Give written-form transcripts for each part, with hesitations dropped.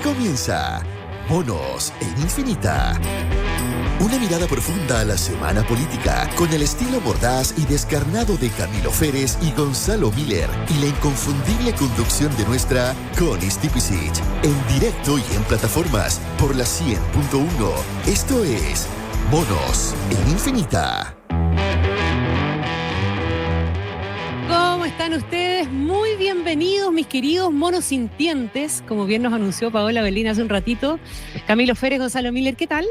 comienza Monos en Infinita. Una mirada profunda a la semana política, con el estilo mordaz y descarnado de Camilo Férez y Gonzalo Miller, y la inconfundible conducción de nuestra Connie Stipicic, en directo y en plataformas por la 100.1. Esto es Monos en Infinita. ¿Cómo están ustedes? Muy bienvenidos, mis queridos monos sintientes, como bien nos anunció Paola Belín hace un ratito. Camilo Férez, Gonzalo Miller, ¿qué tal?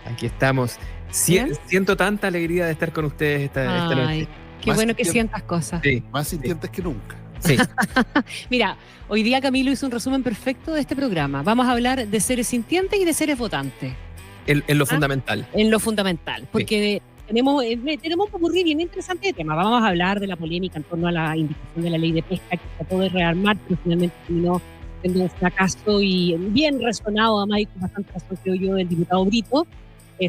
Aquí estamos. Siento tanta alegría de estar con ustedes esta noche. Qué bueno que sientas cosas. Sí, más sintientes que nunca. sí. Mira, hoy día Camilo hizo un resumen perfecto de este programa. Vamos a hablar de seres sintientes y de seres votantes. En lo fundamental. En lo fundamental, porque tenemos un popurrí bien interesante de temas. Vamos a hablar de la polémica en torno a la indicación de la ley de pesca que trató de rearmar, pero finalmente terminó siendo un fracaso y bien resonado, además, y con bastante razón, creo yo, del diputado Brito,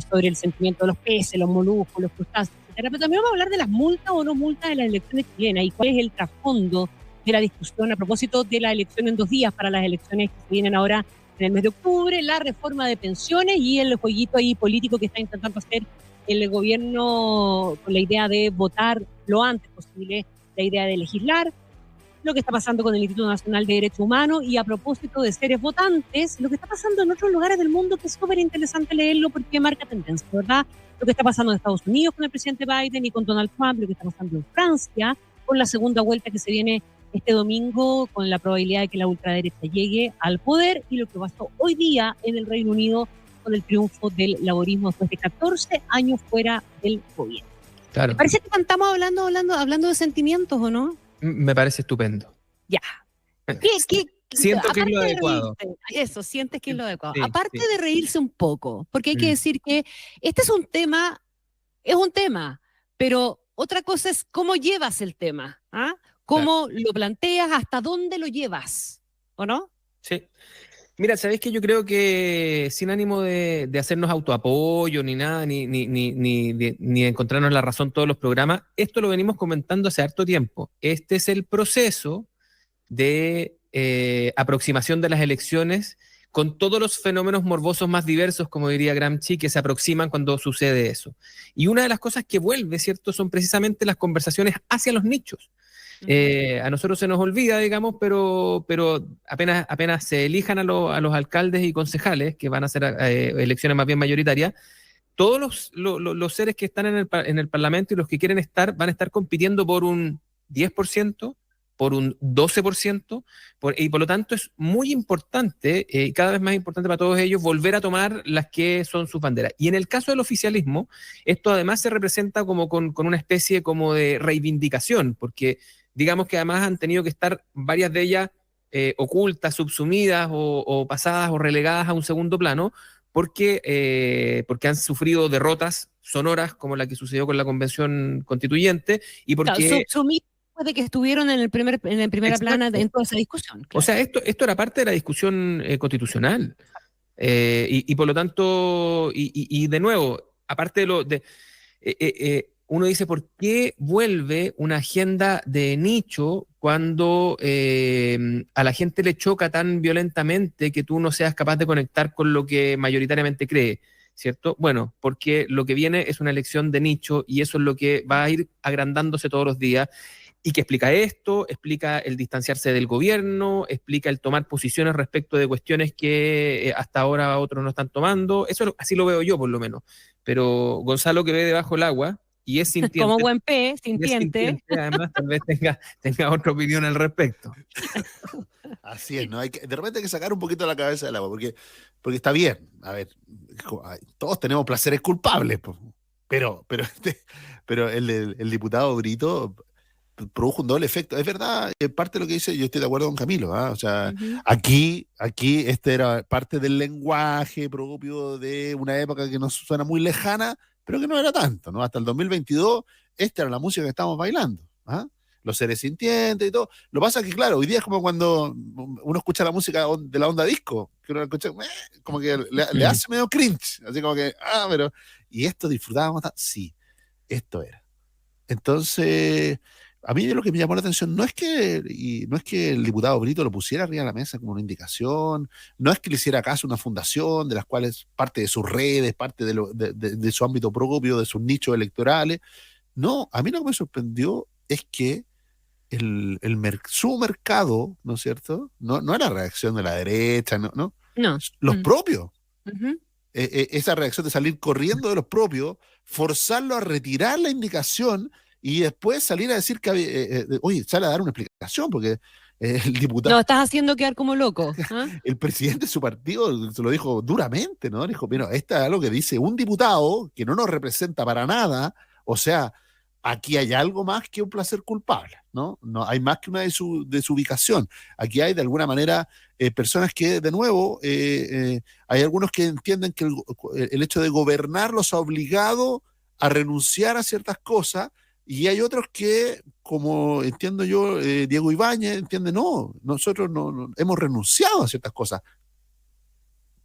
sobre el sentimiento de los peces, los moluscos, los crustáceos, etcétera. Pero también vamos a hablar de las multas o no multas de las elecciones chilenas y cuál es el trasfondo de la discusión a propósito de la elección en 2 días para las elecciones que se vienen ahora en el mes de octubre, la reforma de pensiones y el jueguito ahí político que está intentando hacer el gobierno con la idea de votar lo antes posible, la idea de legislar, lo que está pasando con el Instituto Nacional de Derechos Humanos y a propósito de seres votantes, lo que está pasando en otros lugares del mundo, que es súper interesante leerlo porque marca tendencia, ¿verdad? Lo que está pasando en Estados Unidos con el presidente Biden y con Donald Trump, lo que está pasando en Francia con la segunda vuelta que se viene este domingo con la probabilidad de que la ultraderecha llegue al poder y lo que pasó hoy día en el Reino Unido con el triunfo del laborismo después de 14 años fuera del gobierno. Claro. ¿Te parece que estamos hablando de sentimientos o no? Me parece estupendo. Ya. Siento que es lo adecuado. Eso, sientes que es lo adecuado. Sí, aparte sí. de reírse un poco, porque hay que decir que este es un tema, pero otra cosa es cómo llevas el tema, ¿ah? Cómo lo planteas, hasta dónde lo llevas, ¿o no? Sí. Mira, ¿sabés qué? Yo creo que sin ánimo de hacernos autoapoyo ni nada, ni encontrarnos la razón todos los programas, esto lo venimos comentando hace harto tiempo. Este es el proceso de aproximación de las elecciones con todos los fenómenos morbosos más diversos, como diría Gramsci, que se aproximan cuando sucede eso. Y una de las cosas que vuelve, ¿cierto?, son precisamente las conversaciones hacia los nichos. A nosotros se nos olvida, digamos, pero apenas se elijan a los alcaldes y concejales, que van a ser elecciones más bien mayoritarias, todos los seres que están en el Parlamento y los que quieren estar van a estar compitiendo por un 10%, por un 12%, y por lo tanto es muy importante, y cada vez más importante para todos ellos, volver a tomar las que son sus banderas. Y en el caso del oficialismo, esto además se representa como con una especie como de reivindicación, porque digamos que además han tenido que estar varias de ellas ocultas, subsumidas o pasadas o relegadas a un segundo plano, porque han sufrido derrotas sonoras como la que sucedió con la Convención Constituyente y porque... de que estuvieron en primera plana en toda esa discusión. Claro. O sea, esto era parte de la discusión constitucional. Y por lo tanto, y de nuevo, aparte uno dice, ¿por qué vuelve una agenda de nicho cuando a la gente le choca tan violentamente que tú no seas capaz de conectar con lo que mayoritariamente cree? ¿Cierto? Bueno, porque lo que viene es una elección de nicho y eso es lo que va a ir agrandándose todos los días. ¿Y qué explica esto? Explica el distanciarse del gobierno, explica el tomar posiciones respecto de cuestiones que hasta ahora otros no están tomando. Eso así lo veo yo, por lo menos. Pero Gonzalo, que ve debajo del agua y es sintiente. Como buen pez, sintiente. Además, tal vez tenga otra opinión al respecto. Así es, ¿no? De repente hay que sacar un poquito la cabeza del agua, porque está bien. A ver, todos tenemos placeres culpables, pero el diputado Brito produjo un doble efecto. Es verdad, parte de lo que dice, yo estoy de acuerdo con Camilo, ¿eh? O sea, aquí este era parte del lenguaje propio de una época que nos suena muy lejana, pero que no era tanto, ¿no? Hasta el 2022, esta era la música que estábamos bailando, ¿ah? Los seres sintientes y todo. Lo que pasa es que, claro, hoy día es como cuando uno escucha la música de la onda disco, que uno escucha, como que le hace medio cringe, así como que, pero, ¿y esto disfrutábamos? Sí, esto era. Entonces, a mí lo que me llamó la atención no es que el diputado Brito lo pusiera arriba de la mesa como una indicación, no es que le hiciera caso a una fundación de las cuales parte de sus redes, parte de su ámbito propio, de sus nichos electorales. No, a mí lo que me sorprendió es que su mercado, ¿no es cierto? No era reacción de la derecha, no. Los propios. Ujú. Esa reacción de salir corriendo de los propios, forzarlo a retirar la indicación y después salir a decir que, oye, sale a dar una explicación, porque el diputado, No, estás haciendo quedar como loco. ¿Ah? el presidente de su partido se lo dijo duramente, ¿no? Dijo, mira, esto es algo que dice un diputado que no nos representa para nada, o sea, aquí hay algo más que un placer culpable, ¿no? No hay más que una desubicación. Aquí hay, de alguna manera, personas que, de nuevo, hay algunos que entienden que el hecho de gobernar los ha obligado a renunciar a ciertas cosas, y hay otros que, como entiendo yo, Diego Ibáñez entiende, no, nosotros no hemos renunciado a ciertas cosas.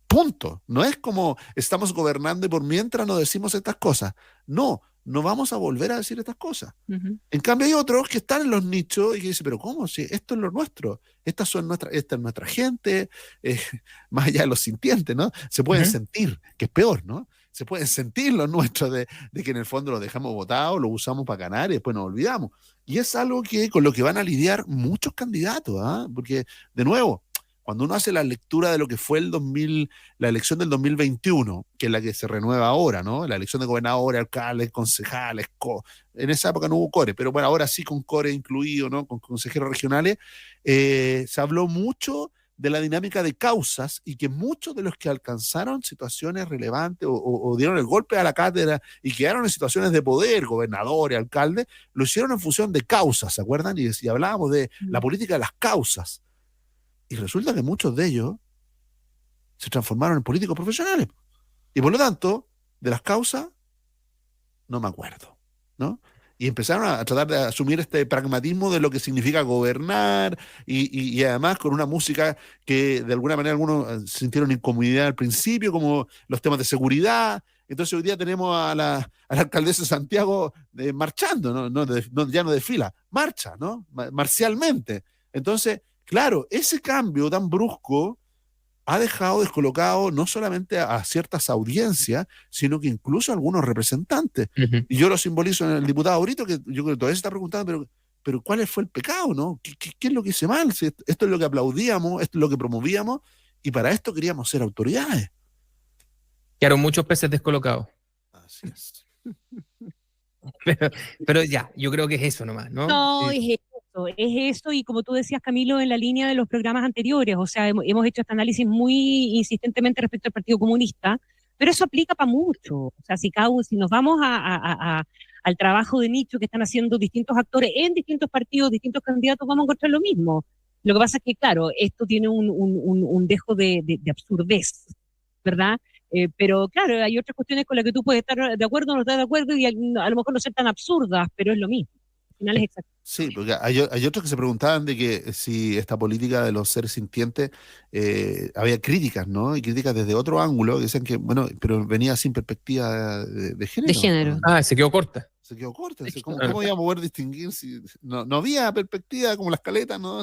Punto. No es como estamos gobernando y por mientras no decimos estas cosas. No vamos a volver a decir estas cosas. Ujú. En cambio hay otros que están en los nichos y que dicen, pero ¿cómo? Si esto es lo nuestro, esta es nuestra gente, más allá de los sintientes, ¿no? Se pueden sentir, que es peor, ¿no? Se pueden sentir los nuestros de que en el fondo los dejamos botados, los usamos para ganar y después nos olvidamos. Y es algo que con lo que van a lidiar muchos candidatos, ¿ah? Porque, de nuevo, cuando uno hace la lectura de lo que fue la elección del 2021, que es la que se renueva ahora, ¿no? La elección de gobernadores, alcaldes, concejales, en esa época no hubo core, pero bueno, ahora sí con core incluido, ¿no? Con consejeros regionales, se habló mucho de la dinámica de causas y que muchos de los que alcanzaron situaciones relevantes o dieron el golpe a la cátedra y quedaron en situaciones de poder, gobernadores, alcaldes, lo hicieron en función de causas, ¿se acuerdan? Y hablábamos de la política de las causas. Y resulta que muchos de ellos se transformaron en políticos profesionales. Y por lo tanto, de las causas, no me acuerdo, ¿no? Y empezaron a tratar de asumir este pragmatismo de lo que significa gobernar y además con una música que de alguna manera algunos sintieron incomodidad al principio, como los temas de seguridad. Entonces hoy día tenemos a la alcaldesa de Santiago marchando, ya no desfila, marcha, ¿no? Marcialmente. Entonces, claro, ese cambio tan brusco ha dejado descolocado no solamente a ciertas audiencias, sino que incluso a algunos representantes. Y yo lo simbolizo en el diputado Brito, que yo creo que todavía se está preguntando, pero ¿cuál fue el pecado, no? ¿Qué es lo que hice mal? Si esto es lo que aplaudíamos, esto es lo que promovíamos, y para esto queríamos ser autoridades. Quedaron muchos peces descolocados. Así es. Pero ya, yo creo que es eso nomás, ¿no? No, es eso, y como tú decías, Camilo, en la línea de los programas anteriores, o sea, hemos hecho este análisis muy insistentemente respecto al Partido Comunista, pero eso aplica para mucho. O sea, si nos vamos al trabajo de nicho que están haciendo distintos actores en distintos partidos, distintos candidatos, vamos a encontrar lo mismo. Lo que pasa es que, claro, esto tiene un dejo de absurdez, ¿verdad? Pero claro, hay otras cuestiones con las que tú puedes estar de acuerdo o no estar de acuerdo y a lo mejor no ser tan absurdas, pero es lo mismo. Al final es exacto. Sí, porque hay otros que se preguntaban de que si esta política de los seres sintientes había críticas, ¿no? Y críticas desde otro ángulo, que decían que, bueno, pero venía sin perspectiva de género. De género. Ah, se quedó corta. Se quedó corta. ¿Cómo íbamos a poder distinguir si no había perspectiva como las caletas, ¿no?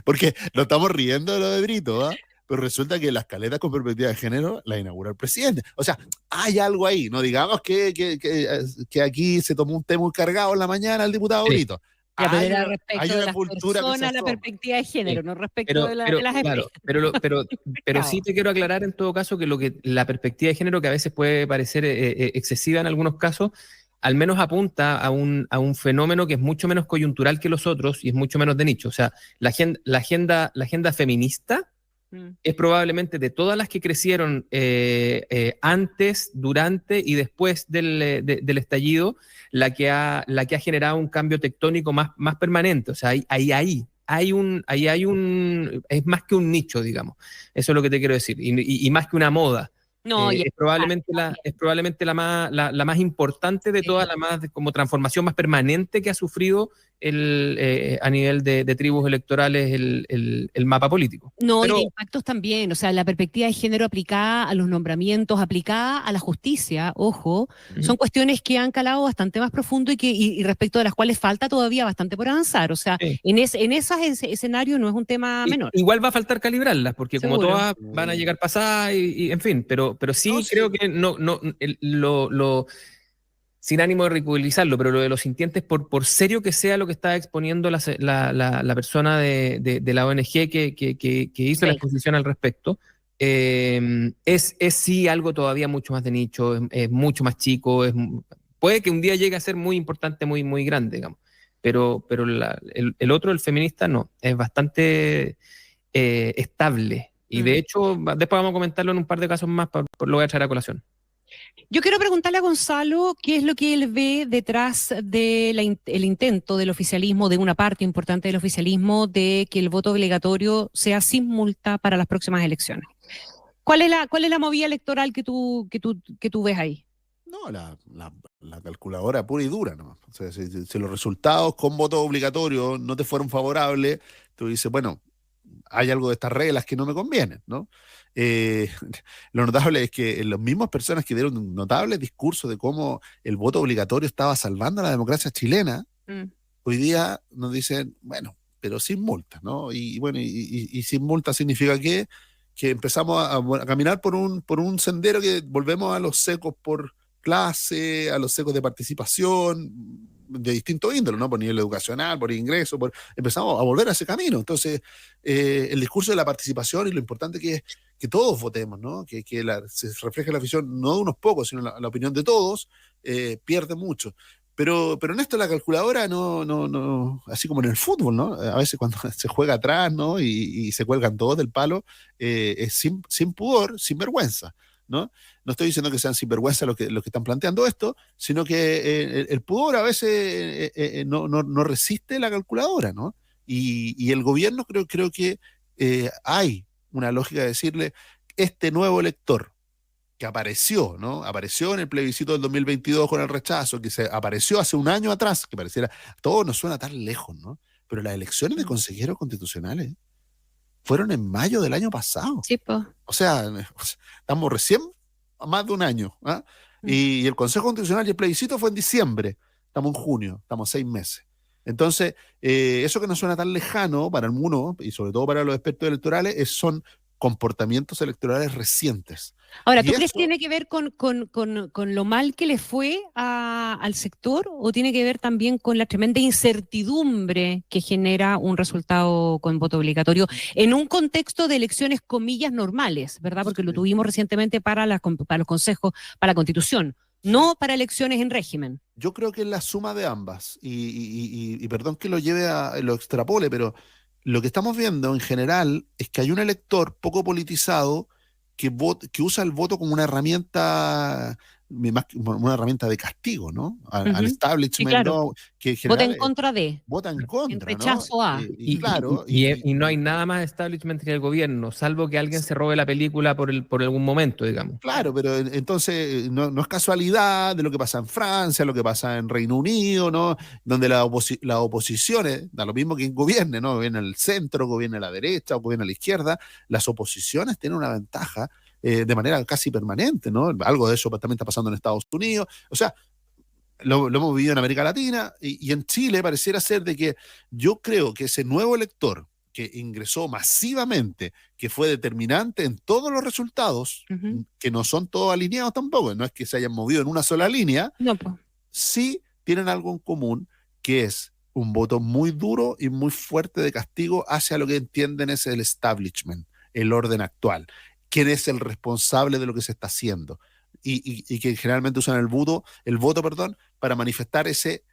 Porque lo estamos riendo de lo de Brito, ¿ah? Pero resulta que las caletas con perspectiva de género las inauguró el presidente. O sea, hay algo ahí. No digamos que aquí se tomó un té muy cargado en la mañana el diputado Brito. Ya, pero era respecto hay de una las cultura personas, la perspectiva de género, no respecto de las claro, pero sí te quiero aclarar en todo caso que la perspectiva de género, que a veces puede parecer excesiva en algunos casos, al menos apunta a un fenómeno que es mucho menos coyuntural que los otros y es mucho menos de nicho. O sea, la agenda feminista es probablemente de todas las que crecieron antes, durante y después del estallido, la que ha generado un cambio tectónico más permanente. O sea, es más que un nicho, digamos. Eso es lo que te quiero decir. Y más que una moda. No, es probablemente la más importante de todas, la más como transformación más permanente que ha sufrido a nivel de tribus electorales el mapa político. No, Pero, y de impactos también, o sea, la perspectiva de género aplicada a los nombramientos, aplicada a la justicia, ojo, son cuestiones que han calado bastante más profundo y respecto de las cuales falta todavía bastante por avanzar. O sea, sí. en esos escenarios no es un tema menor. Igual va a faltar calibrarlas, porque como Seguro. todas van a llegar pasadas y en fin, pero sí No, sí. creo que sin ánimo de ridiculizarlo, pero lo de los sintientes, por serio que sea lo que está exponiendo la persona de la ONG que hizo la Sí. exposición al respecto, es sí algo todavía mucho más de nicho, es mucho más chico, puede que un día llegue a ser muy importante, muy, muy grande, digamos, pero el otro, el feminista, no, es bastante estable. Y de hecho, después vamos a comentarlo en un par de casos más, lo voy a traer a colación. Yo quiero preguntarle a Gonzalo qué es lo que él ve detrás del intento del oficialismo, de una parte importante del oficialismo, de que el voto obligatorio sea sin multa para las próximas elecciones. ¿Cuál es la movida electoral que tú ves ahí? No, la calculadora pura y dura, ¿no? O sea, si los resultados con voto obligatorio no te fueron favorables, tú dices, bueno, hay algo de estas reglas que no me convienen, ¿no? Lo notable es que las mismas personas que dieron un notable discurso de cómo el voto obligatorio estaba salvando a la democracia chilena, hoy día nos dicen, bueno, pero sin multas, ¿no? Y bueno, y sin multas significa que empezamos a caminar por un sendero que volvemos a los secos por clase, a los secos de participación, de distinto índole, ¿no? Por nivel educacional, por ingreso, empezamos a volver a ese camino. Entonces, el discurso de la participación y lo importante que es que todos votemos, ¿no? Que se refleje la visión no de unos pocos, sino la opinión de todos, pierde mucho. Pero en esto la calculadora no, así como en el fútbol, ¿no? A veces cuando se juega atrás, ¿no? Y se cuelgan todos del palo, es sin pudor, sin vergüenza, ¿no? No estoy diciendo que sean sinvergüenza los que están planteando esto, sino que el pudor a veces no resiste la calculadora, ¿no? Y el gobierno creo que hay una lógica de decirle, este nuevo elector que apareció, ¿no? Apareció en el plebiscito del 2022 con el rechazo, que apareció hace un año atrás, que pareciera, todo nos suena tan lejos, ¿no? Pero las elecciones de consejeros constitucionales fueron en mayo del año pasado. Sí, pues. O sea, estamos recién a más de un año, ¿ah? Y el Consejo Constitucional y el plebiscito fue en diciembre, estamos en junio, estamos 6 meses. Entonces, eso que no suena tan lejano para algunos, y sobre todo para los expertos electorales, son comportamientos electorales recientes. Ahora, Y ¿tú crees eso- que tiene que ver con lo mal que le fue al sector o tiene que ver también con la tremenda incertidumbre que genera un resultado con voto obligatorio en un contexto de elecciones comillas normales, ¿verdad? Porque lo tuvimos recientemente para los consejos, para la Constitución, no para elecciones en régimen. Yo creo que es la suma de ambas, y perdón que lo lo extrapole, pero lo que estamos viendo en general es que hay un elector poco politizado que usa el voto como una herramienta, una herramienta de castigo, ¿no? Al establishment, Sí, claro. ¿no? Que en Vota general en contra de, vota en en contra, ¿no? rechazo a. Y claro, Y no hay nada más establishment que el gobierno, salvo que alguien se robe la película por algún momento, digamos. claro, pero entonces no es casualidad de lo que pasa en Francia, lo que pasa en Reino Unido, ¿no? Donde las oposiciones, da lo mismo que gobierne, ¿no? Gobierne el centro, gobierne la derecha o gobierne la izquierda, las oposiciones tienen una ventaja de manera casi permanente, ¿no? Algo de eso también está pasando en Estados Unidos. O sea, lo hemos vivido en América Latina y en Chile pareciera ser de que yo creo que ese nuevo elector que ingresó masivamente, que fue determinante en todos los resultados, que no son todos alineados tampoco, no es que se hayan movido en una sola línea, No, pues. sí tienen algo en común, que es un voto muy duro y muy fuerte de castigo hacia lo que entienden es el establishment, el orden actual, quién es el responsable de lo que se está haciendo, y que generalmente usan el voto, para manifestar ese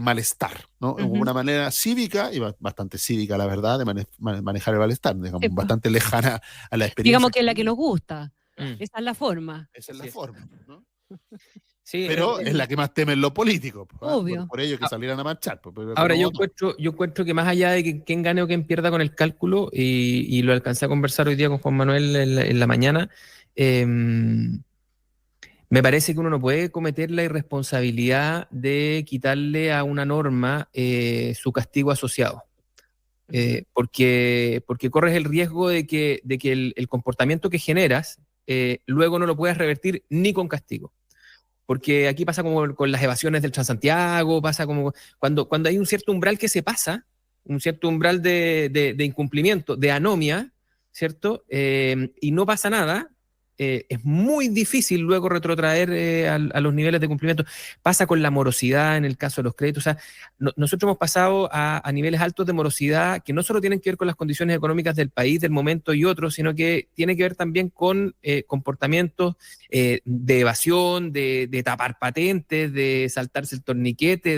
malestar, ¿no? De una manera cívica, y bastante cívica, la verdad, de manejar el malestar, digamos, Sí, pues. bastante lejana a la experiencia. Digamos que es la que nos gusta. Esa es la forma. Esa es la forma, ¿no? Sí, pero es la que más temen los políticos, ¿eh? Obvio. Por ello que salieran a marchar. Ahora, yo encuentro que más allá de que quién gane o quién pierda con el cálculo, y lo alcancé a conversar hoy día con Juan Manuel en la mañana, Me parece que uno no puede cometer la irresponsabilidad de quitarle a una norma su castigo asociado. Porque corres el riesgo de que el comportamiento que generas luego no lo puedas revertir ni con castigo. Porque aquí pasa como con las evasiones del Transantiago, pasa como cuando hay un cierto umbral que se pasa, un cierto umbral de incumplimiento, de anomia, ¿cierto? Y no pasa nada. Es muy difícil luego retrotraer a los niveles de cumplimiento. Pasa con la morosidad en el caso de los créditos. O sea, nosotros hemos pasado a niveles altos de morosidad que no solo tienen que ver con las condiciones económicas del país, del momento y otros, sino que tiene que ver también con comportamientos de evasión, de tapar patentes, de saltarse el torniquete,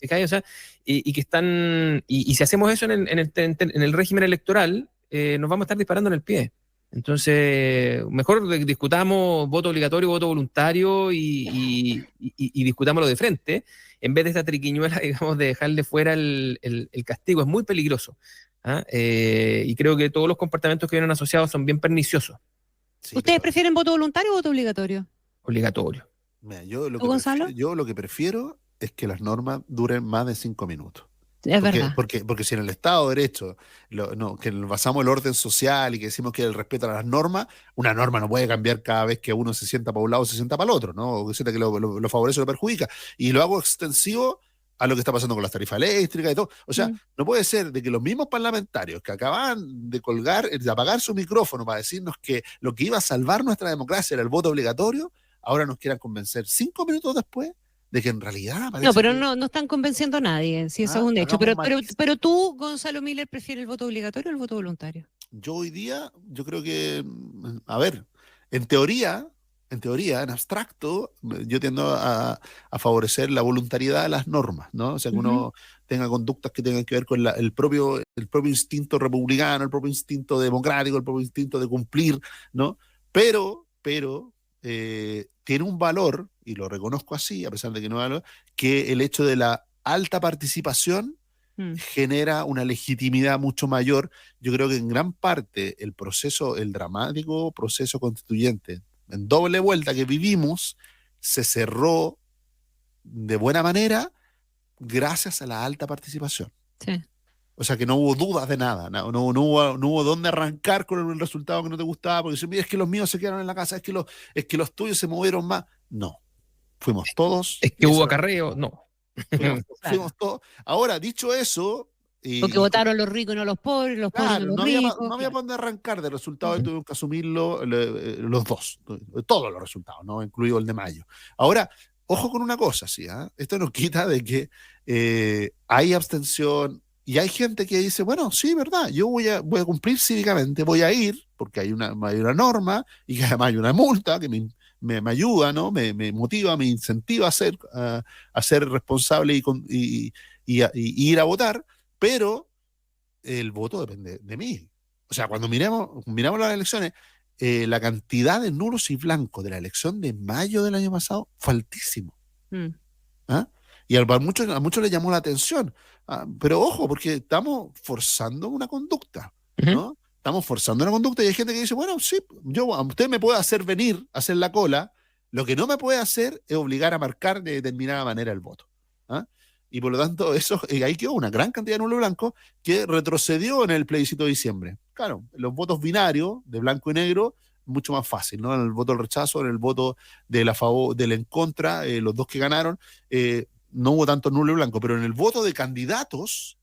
¿te o sea, y que están. Y si hacemos eso en el régimen electoral, nos vamos a estar disparando en el pie. Entonces, mejor discutamos voto obligatorio, voto voluntario y discutámoslo de frente, en vez de esta triquiñuela, digamos, de dejarle fuera el castigo. Es muy peligroso. Y creo que todos los comportamientos que vienen asociados son bien perniciosos. Sí, ¿ustedes prefieren voto voluntario o voto obligatorio? Obligatorio. Mira, yo lo que prefiero es que las normas duren más de 5 minutos. Es verdad. Porque si en el Estado de Derecho que basamos el orden social y que decimos que el respeto a las normas, una norma no puede cambiar cada vez que uno se sienta para un lado o se sienta para el otro, ¿no? O que sienta que lo favorece o lo perjudica. Y lo hago extensivo a lo que está pasando con las tarifas eléctricas y todo. O sea, no puede ser de que los mismos parlamentarios que acababan de apagar su micrófono para decirnos que lo que iba a salvar nuestra democracia era el voto obligatorio, ahora nos quieran convencer 5 minutos después de que en realidad no, pero no están convenciendo a nadie, si eso es un hecho. Pero tú, Gonzalo Miller, ¿prefieres el voto obligatorio o el voto voluntario? Yo hoy día, yo creo que, a ver, en teoría, en abstracto, yo tiendo a favorecer la voluntariedad de las normas, ¿no? O sea, que uno tenga conductas que tengan que ver con el propio instinto republicano, el propio instinto democrático, el propio instinto de cumplir, ¿no? Pero tiene un valor, y lo reconozco así, a pesar de que no valor, que el hecho de la alta participación genera una legitimidad mucho mayor. Yo creo que en gran parte el dramático proceso constituyente en doble vuelta que vivimos, se cerró de buena manera gracias a la alta participación. Sí. O sea, que no hubo dudas de nada, no hubo dónde arrancar con el resultado que no te gustaba, porque dicen, mira, es que los míos se quedaron en la casa, es que los tuyos se movieron más. No, fuimos todos. Es que hubo acarreo, no. Fuimos todos. Ahora, dicho eso... Porque votaron los ricos y no los pobres, los pobres y no los ricos. No había para dónde arrancar de resultados, y tuvimos que asumirlo los dos, todos los resultados, ¿no? Incluido el de mayo. Ahora, ojo con una cosa, ¿sí? Esto nos quita de que hay abstención y hay gente que dice, bueno, sí, verdad, yo voy a cumplir cívicamente, voy a ir, porque hay una norma y que además hay una multa que me ayuda, ¿no? Me motiva, me incentiva a ser responsable y ir a votar, pero el voto depende de mí. O sea, cuando miramos las elecciones, la cantidad de nulos y blancos de la elección de mayo del año pasado fue altísimo. Y a muchos les llamó la atención. Pero ojo, porque estamos forzando una conducta, ¿no? Estamos forzando una conducta y hay gente que dice, bueno, sí, usted me puede hacer venir a hacer la cola, lo que no me puede hacer es obligar a marcar de determinada manera el voto. Y por lo tanto, ahí quedó una gran cantidad de nulo blanco que retrocedió en el plebiscito de diciembre. Claro, los votos binarios, de blanco y negro, mucho más fácil, ¿no? En el voto del rechazo, en el voto del en contra, los dos que ganaron, no hubo tanto nulo y blanco, pero en el voto de candidatos,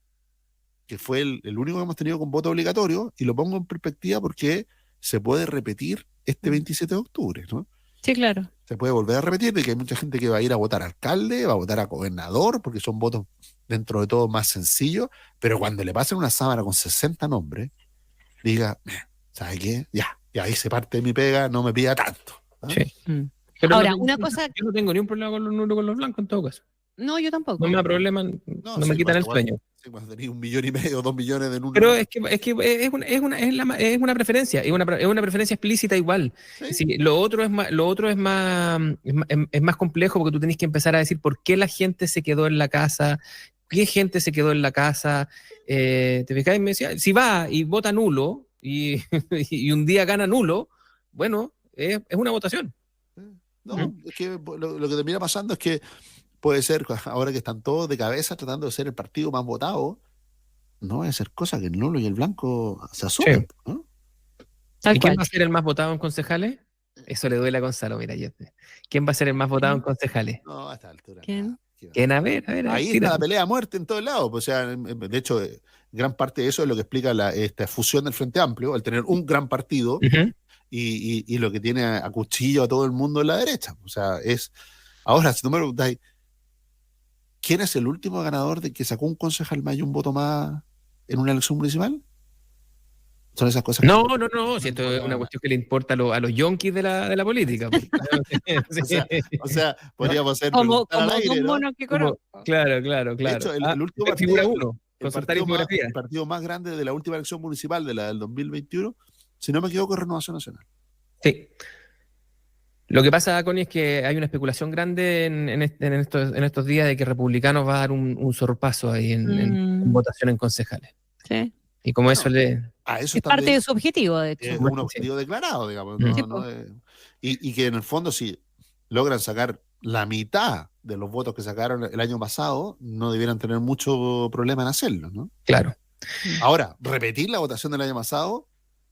que fue el único que hemos tenido con voto obligatorio, y lo pongo en perspectiva porque se puede repetir este 27 de octubre, ¿no? Sí, claro. Se puede volver a repetir de que hay mucha gente que va a ir a votar alcalde, va a votar a gobernador, porque son votos dentro de todo más sencillos, pero cuando le pasen una sábana con 60 nombres, diga, ¿sabe qué? Ya ahí se parte de mi pega, no me pida tanto. Sí. Pero ahora, una cosa... Yo no tengo ni un problema con los nulos con los blancos en todo caso. No, yo tampoco. No me da problema, no me quitan el sueño. Sí, cuando tenés 1,5 millones o 2 millones de nulos. Pero es una preferencia, es una preferencia explícita igual. ¿Sí? Sí, lo otro es más complejo porque tú tenés que empezar a decir por qué la gente se quedó en la casa, qué gente se quedó en la casa. ¿Te fijas? Y me decía, si va y vota nulo y un día gana nulo, bueno, es una votación. No, es que lo que termina pasando es que puede ser, ahora que están todos de cabeza tratando de ser el partido más votado, no va a ser cosa que el nulo y el blanco se asumen, ¿no? Tal ¿Y quién cual. va a ser el más votado en concejales? Eso le duele a Gonzalo, mira, ¿quién va a ser el más votado en concejales? No, a esta altura. ¿Quién? Nada. ¿Quién? A ver, Ahí tira. está la pelea a muerte en todos lados. O sea, de hecho, gran parte de eso es lo que explica esta fusión del Frente Amplio, al tener un gran partido Ujú. y lo que tiene a cuchillo a todo el mundo en la derecha. O sea, ahora, si tú me preguntáis, ¿quién es el último ganador de que sacó un concejal más y un voto más en una elección municipal? Son esas cosas. No, si esto es una cuestión que le importa a los yonkis de la política. Pues. O sea, podríamos hacer Como preguntar al aire, dos ¿no? monos que conozco. Claro. De hecho, el último figura partido, uno, consultar infografía. el partido más grande de la última elección municipal, de la del 2021, si no me equivoco, es Renovación Nacional. Sí. Lo que pasa, Connie, es que hay una especulación grande en estos días de que Republicanos va a dar un sorpaso ahí en votación en concejales. Sí. Y como Bueno, eso le... Eso Es parte de su objetivo, de hecho. es un objetivo declarado, digamos. Sí, Y que en el fondo, si logran sacar la mitad de los votos que sacaron el año pasado, no debieran tener mucho problema en hacerlo, ¿no? Claro. Ahora, repetir la votación del año pasado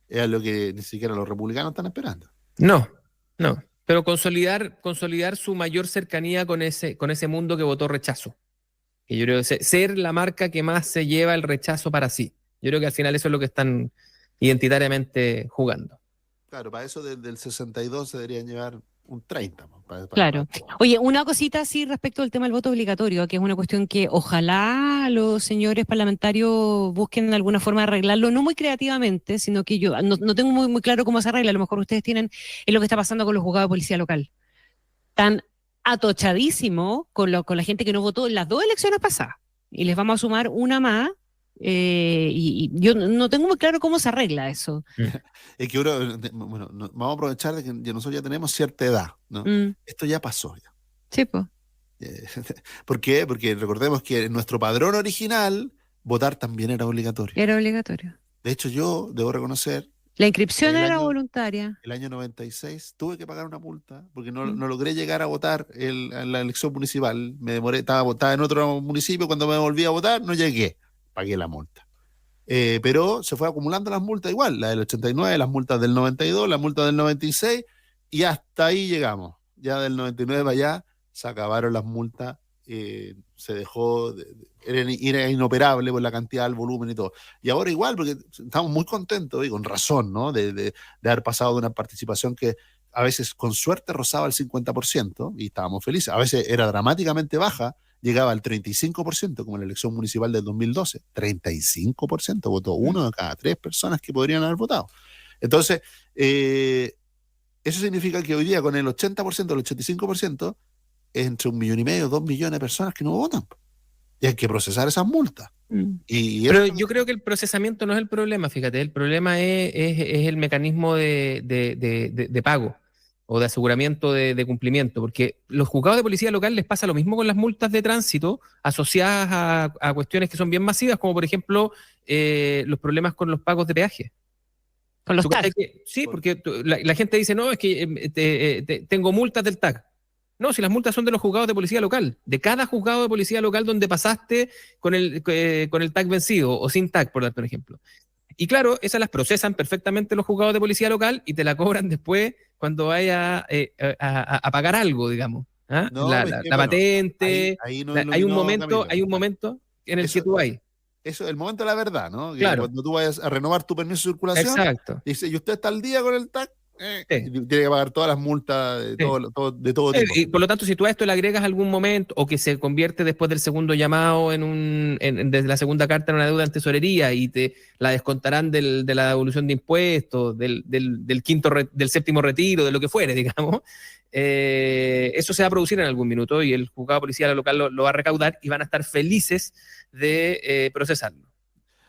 es lo que ni siquiera los republicanos están esperando. No. Pero consolidar su mayor cercanía con ese mundo que votó rechazo. Que yo creo que ser la marca que más se lleva el rechazo para sí. Yo creo que al final eso es lo que están identitariamente jugando. Claro, para eso del 62 se deberían llevar un 30. Claro. Oye, una cosita así respecto al tema del voto obligatorio, que es una cuestión que ojalá los señores parlamentarios busquen de alguna forma de arreglarlo, no muy creativamente, sino que yo no tengo muy claro cómo se arregla. A lo mejor ustedes tienen, es lo que está pasando con los juzgados de policía local. Están atochadísimos con la gente que no votó en las 2 elecciones pasadas. Y les vamos a sumar una más. Y yo no tengo muy claro cómo se arregla eso. Es que bueno, vamos a aprovechar de que nosotros ya tenemos cierta edad, ¿no? Esto ya pasó ya. Sí, pues. ¿Por qué? Porque recordemos que en nuestro padrón original votar también era obligatorio. Era obligatorio. De hecho, yo debo reconocer, La inscripción era voluntaria. el año 96 tuve que pagar una multa porque no logré llegar a votar en la elección municipal. Me demoré, estaba en otro municipio, cuando me volví a votar no llegué, pagué la multa. Pero se fue acumulando las multas igual, la del 89, las multas del 92, las multas del 96, y hasta ahí llegamos. Ya del 99 para allá se acabaron las multas, se dejó, era inoperable por la cantidad, el volumen y todo. Y ahora igual, porque estamos muy contentos, y con razón, ¿no? De haber pasado de una participación que a veces con suerte rozaba el 50%, y estábamos felices. A veces era dramáticamente baja, llegaba al 35%, como en la elección municipal del 2012. 35%, votó 1 de cada 3 personas que podrían haber votado. Entonces, eso significa que hoy día con el 80%, el 85%, es entre 1,5 millones, 2 millones de personas que no votan. Y hay que procesar esas multas. Pero yo creo que el procesamiento no es el problema, fíjate, el problema es el mecanismo de pago o de aseguramiento de cumplimiento, porque los juzgados de policía local les pasa lo mismo con las multas de tránsito asociadas a cuestiones que son bien masivas, como por ejemplo los problemas con los pagos de peaje. Con los TAC. Sí, porque la gente dice, no, es que tengo multas del TAC. No, si las multas son de los juzgados de policía local, de cada juzgado de policía local donde pasaste con el TAC vencido o sin TAC, por darte un ejemplo. Y claro, esas las procesan perfectamente los juzgados de policía local y te la cobran después cuando vaya a pagar algo, digamos. ¿Ah? No, la patente. ahí no hay un momento en el que tú hay. Eso es el momento de la verdad, ¿no? Que claro. Cuando tú vayas a renovar tu permiso de circulación, exacto. Dice, ¿y usted está al día con el TAC? Sí. Tiene que pagar todas las multas de todo tipo. Y por lo tanto, si tú a esto le agregas algún momento o que se convierte después del segundo llamado desde la segunda carta en una deuda en tesorería y te la descontarán de la devolución de impuestos, del séptimo retiro, de lo que fuere, digamos, eso se va a producir en algún minuto y el juzgado policial local lo va a recaudar y van a estar felices de procesarlo.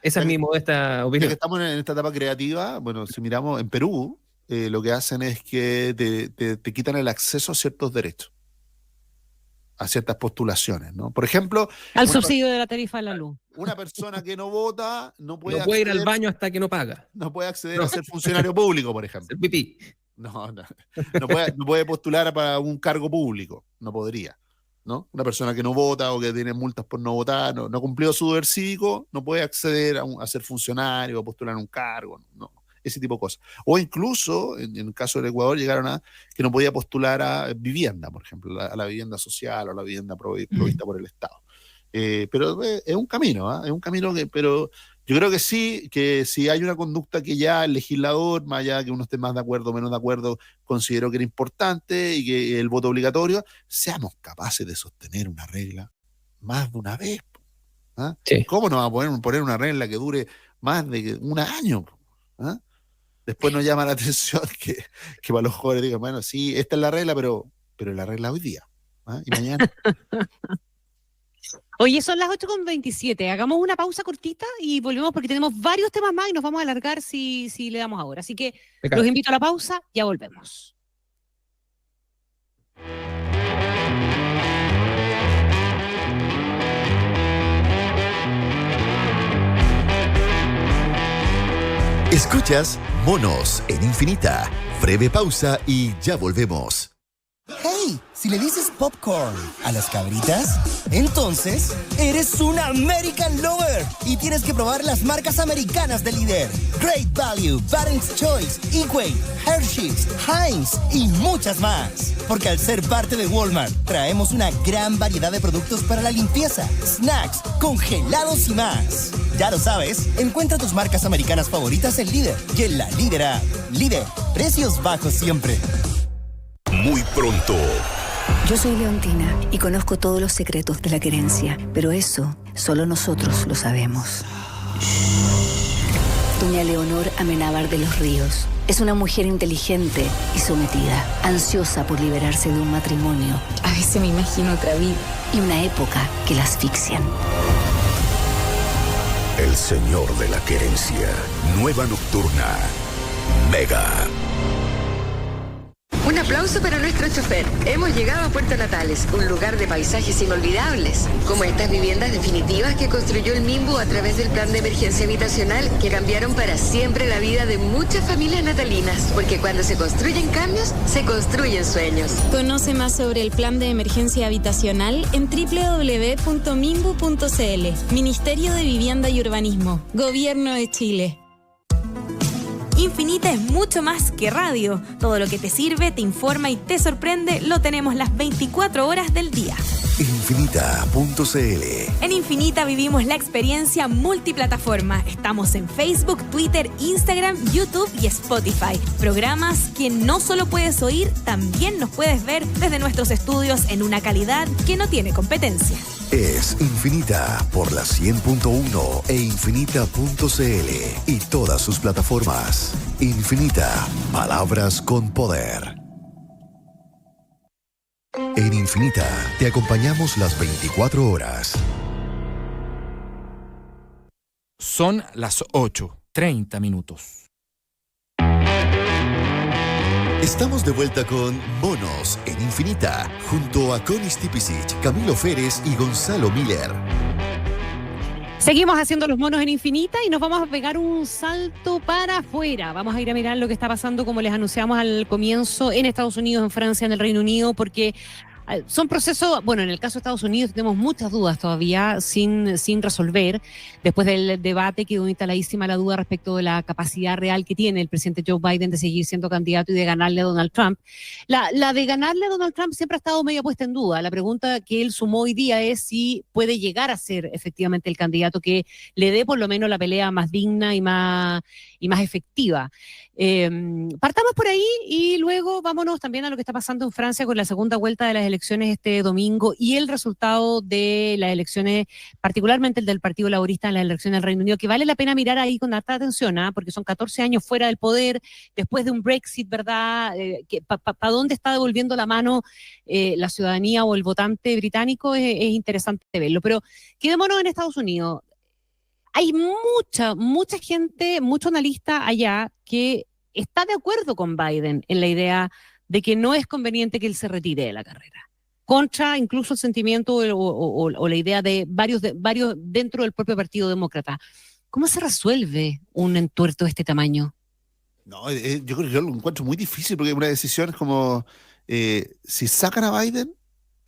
Esa es mi modesta opinión. Ya que estamos en esta etapa creativa, bueno, si miramos en Perú, lo que hacen es que te quitan el acceso a ciertos derechos, a ciertas postulaciones, ¿no? Por ejemplo, al subsidio de la tarifa de la luz. Una persona que no vota no puede ir al baño hasta que no paga. No puede acceder a ser funcionario público, por ejemplo. Ser pipí. No puede postular para un cargo público, no podría, ¿no? Una persona que no vota o que tiene multas por no votar, no ha cumplido su deber cívico, no puede acceder a ser funcionario o postular un cargo, no, ese tipo de cosas. O incluso, en el caso del Ecuador, llegaron a que no podía postular a vivienda, por ejemplo, a la vivienda social o a la vivienda provista por el Estado. Pero es un camino, ¿eh? Es un camino pero yo creo que sí, que si hay una conducta que ya el legislador, más allá de que uno esté más de acuerdo o menos de acuerdo, consideró que era importante y que el voto obligatorio, seamos capaces de sostener una regla más de una vez. ¿Ah? Sí. ¿Cómo no vamos a poner una regla que dure más de un año? ¿Ah? Después nos llama la atención que para los jóvenes digan, bueno, sí, esta es la regla, pero la regla hoy día. ¿Ah? Y mañana. Oye, son las 8:27. Hagamos una pausa cortita y volvemos porque tenemos varios temas más y nos vamos a alargar si le damos ahora. Así que los invito a la pausa, ya volvemos. Escuchas Monos en Infinita. Breve pausa y ya volvemos. ¡Hey! Si le dices popcorn a las cabritas, entonces eres un American Lover y tienes que probar las marcas americanas de líder. Great Value, Parents' Choice, Equate, Hershey's, Heinz y muchas más. Porque al ser parte de Walmart, traemos una gran variedad de productos para la limpieza, snacks, congelados y más. Ya lo sabes, encuentra tus marcas americanas favoritas en Líder y en la Líder App. Líder, precios bajos siempre. Muy pronto. Yo soy Leontina y conozco todos los secretos de la querencia, pero eso solo nosotros lo sabemos. Doña Leonor Amenábar de los Ríos es una mujer inteligente y sometida, ansiosa por liberarse de un matrimonio. A veces me imagino otra vida y una época que la asfixian. El señor de la querencia. Nueva nocturna. Mega. Un aplauso para nuestro chofer. Hemos llegado a Puerto Natales, un lugar de paisajes inolvidables, como estas viviendas definitivas que construyó el MIMBU a través del plan de emergencia habitacional que cambiaron para siempre la vida de muchas familias natalinas, porque cuando se construyen cambios, se construyen sueños. Conoce más sobre el plan de emergencia habitacional en www.mimbu.cl. Ministerio de Vivienda y Urbanismo, Gobierno de Chile. Infinita es mucho más que radio. Todo lo que te sirve, te informa y te sorprende lo tenemos las 24 horas del día. Infinita.cl. En Infinita vivimos la experiencia multiplataforma. Estamos en Facebook, Twitter, Instagram, YouTube y Spotify. Programas que no solo puedes oír, también nos puedes ver desde nuestros estudios en una calidad que no tiene competencia. Es Infinita por la 100.1 e Infinita.cl y todas sus plataformas. Infinita, palabras con poder. En Infinita te acompañamos las 24 horas. Son las 8:30. Estamos de vuelta con Monos en Infinita, junto a Connie Stipicic, Camilo Férez y Gonzalo Miller. Seguimos haciendo los monos en Infinita y nos vamos a pegar un salto para afuera. Vamos a ir a mirar lo que está pasando, como les anunciamos al comienzo, en Estados Unidos, en Francia, en el Reino Unido, porque son procesos, bueno, en el caso de Estados Unidos tenemos muchas dudas todavía sin resolver, después del debate quedó instaladísima la duda respecto de la capacidad real que tiene el presidente Joe Biden de seguir siendo candidato y de ganarle a Donald Trump. La de ganarle a Donald Trump siempre ha estado medio puesta en duda. La pregunta que él sumó hoy día es si puede llegar a ser efectivamente el candidato que le dé por lo menos la pelea más digna y más efectiva. Partamos por ahí y luego vámonos también a lo que está pasando en Francia con la segunda vuelta de las elecciones este domingo y el resultado de las elecciones, particularmente el del Partido Laborista en las elecciones del Reino Unido, que vale la pena mirar ahí con harta atención, porque son 14 años fuera del poder, después de un Brexit, ¿verdad? ¿Para dónde está devolviendo la mano la ciudadanía o el votante británico? Es interesante verlo, pero quedémonos en Estados Unidos. Hay mucha gente, mucho analista allá que está de acuerdo con Biden en la idea de que no es conveniente que él se retire de la carrera. Contra incluso el sentimiento o la idea de varios dentro del propio Partido Demócrata. ¿Cómo se resuelve un entuerto de este tamaño? No, yo creo que yo lo encuentro muy difícil porque una decisión es como, si sacan a Biden,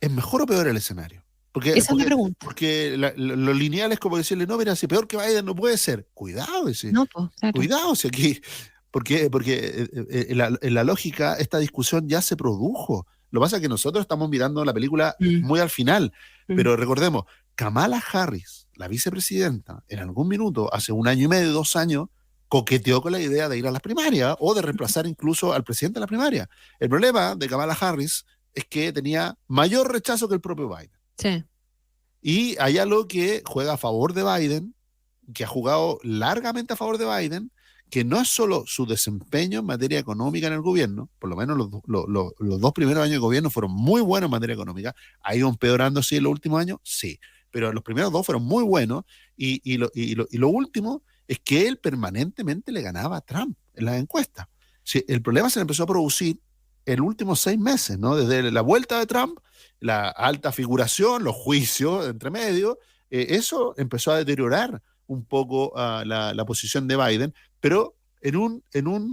¿es mejor o peor el escenario? Esa es la pregunta. Porque lo lineal es como decirle, no, mira, si peor que Biden no puede ser. Cuidado, No, pues, claro. cuidado, si aquí, porque en la lógica esta discusión ya se produjo. Lo que pasa es que nosotros estamos mirando la película muy al final, pero recordemos, Kamala Harris, la vicepresidenta, en algún minuto, hace 1 año y medio, 2 años, coqueteó con la idea de ir a las primarias o de reemplazar incluso al presidente de la primaria. El problema de Kamala Harris es que tenía mayor rechazo que el propio Biden. Sí. Y hay algo que juega a favor de Biden, que ha jugado largamente a favor de Biden, que no es solo su desempeño en materia económica en el gobierno, por lo menos los 2 primeros años de gobierno fueron muy buenos en materia económica, ha ido empeorando sí en los últimos años, sí, pero los primeros 2 fueron muy buenos, y lo último es que él permanentemente le ganaba a Trump en las encuestas. Sí, el problema se le empezó a producir en los últimos 6 meses, ¿no? Desde la vuelta de Trump, la alta figuración, los juicios entre medio, eso empezó a deteriorar un poco la posición de Biden, pero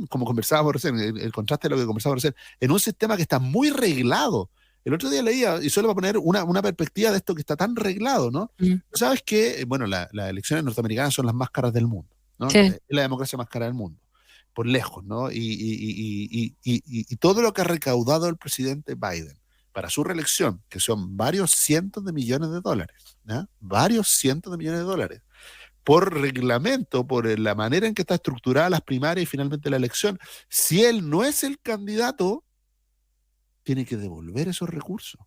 como conversábamos recién, el contraste de lo que conversábamos recién, en un sistema que está muy reglado. El otro día leía, y solo para poner una perspectiva de esto que está tan reglado, ¿no? ¿Sabes qué? Bueno, las elecciones norteamericanas son las más caras del mundo, ¿no? Sí. Es la democracia más cara del mundo, por lejos, ¿no? Y todo lo que ha recaudado el presidente Biden para su reelección, que son varios cientos de millones de dólares, ¿no? Varios cientos de millones de dólares, por reglamento, por la manera en que está estructurada las primarias y finalmente la elección, si él no es el candidato, tiene que devolver esos recursos.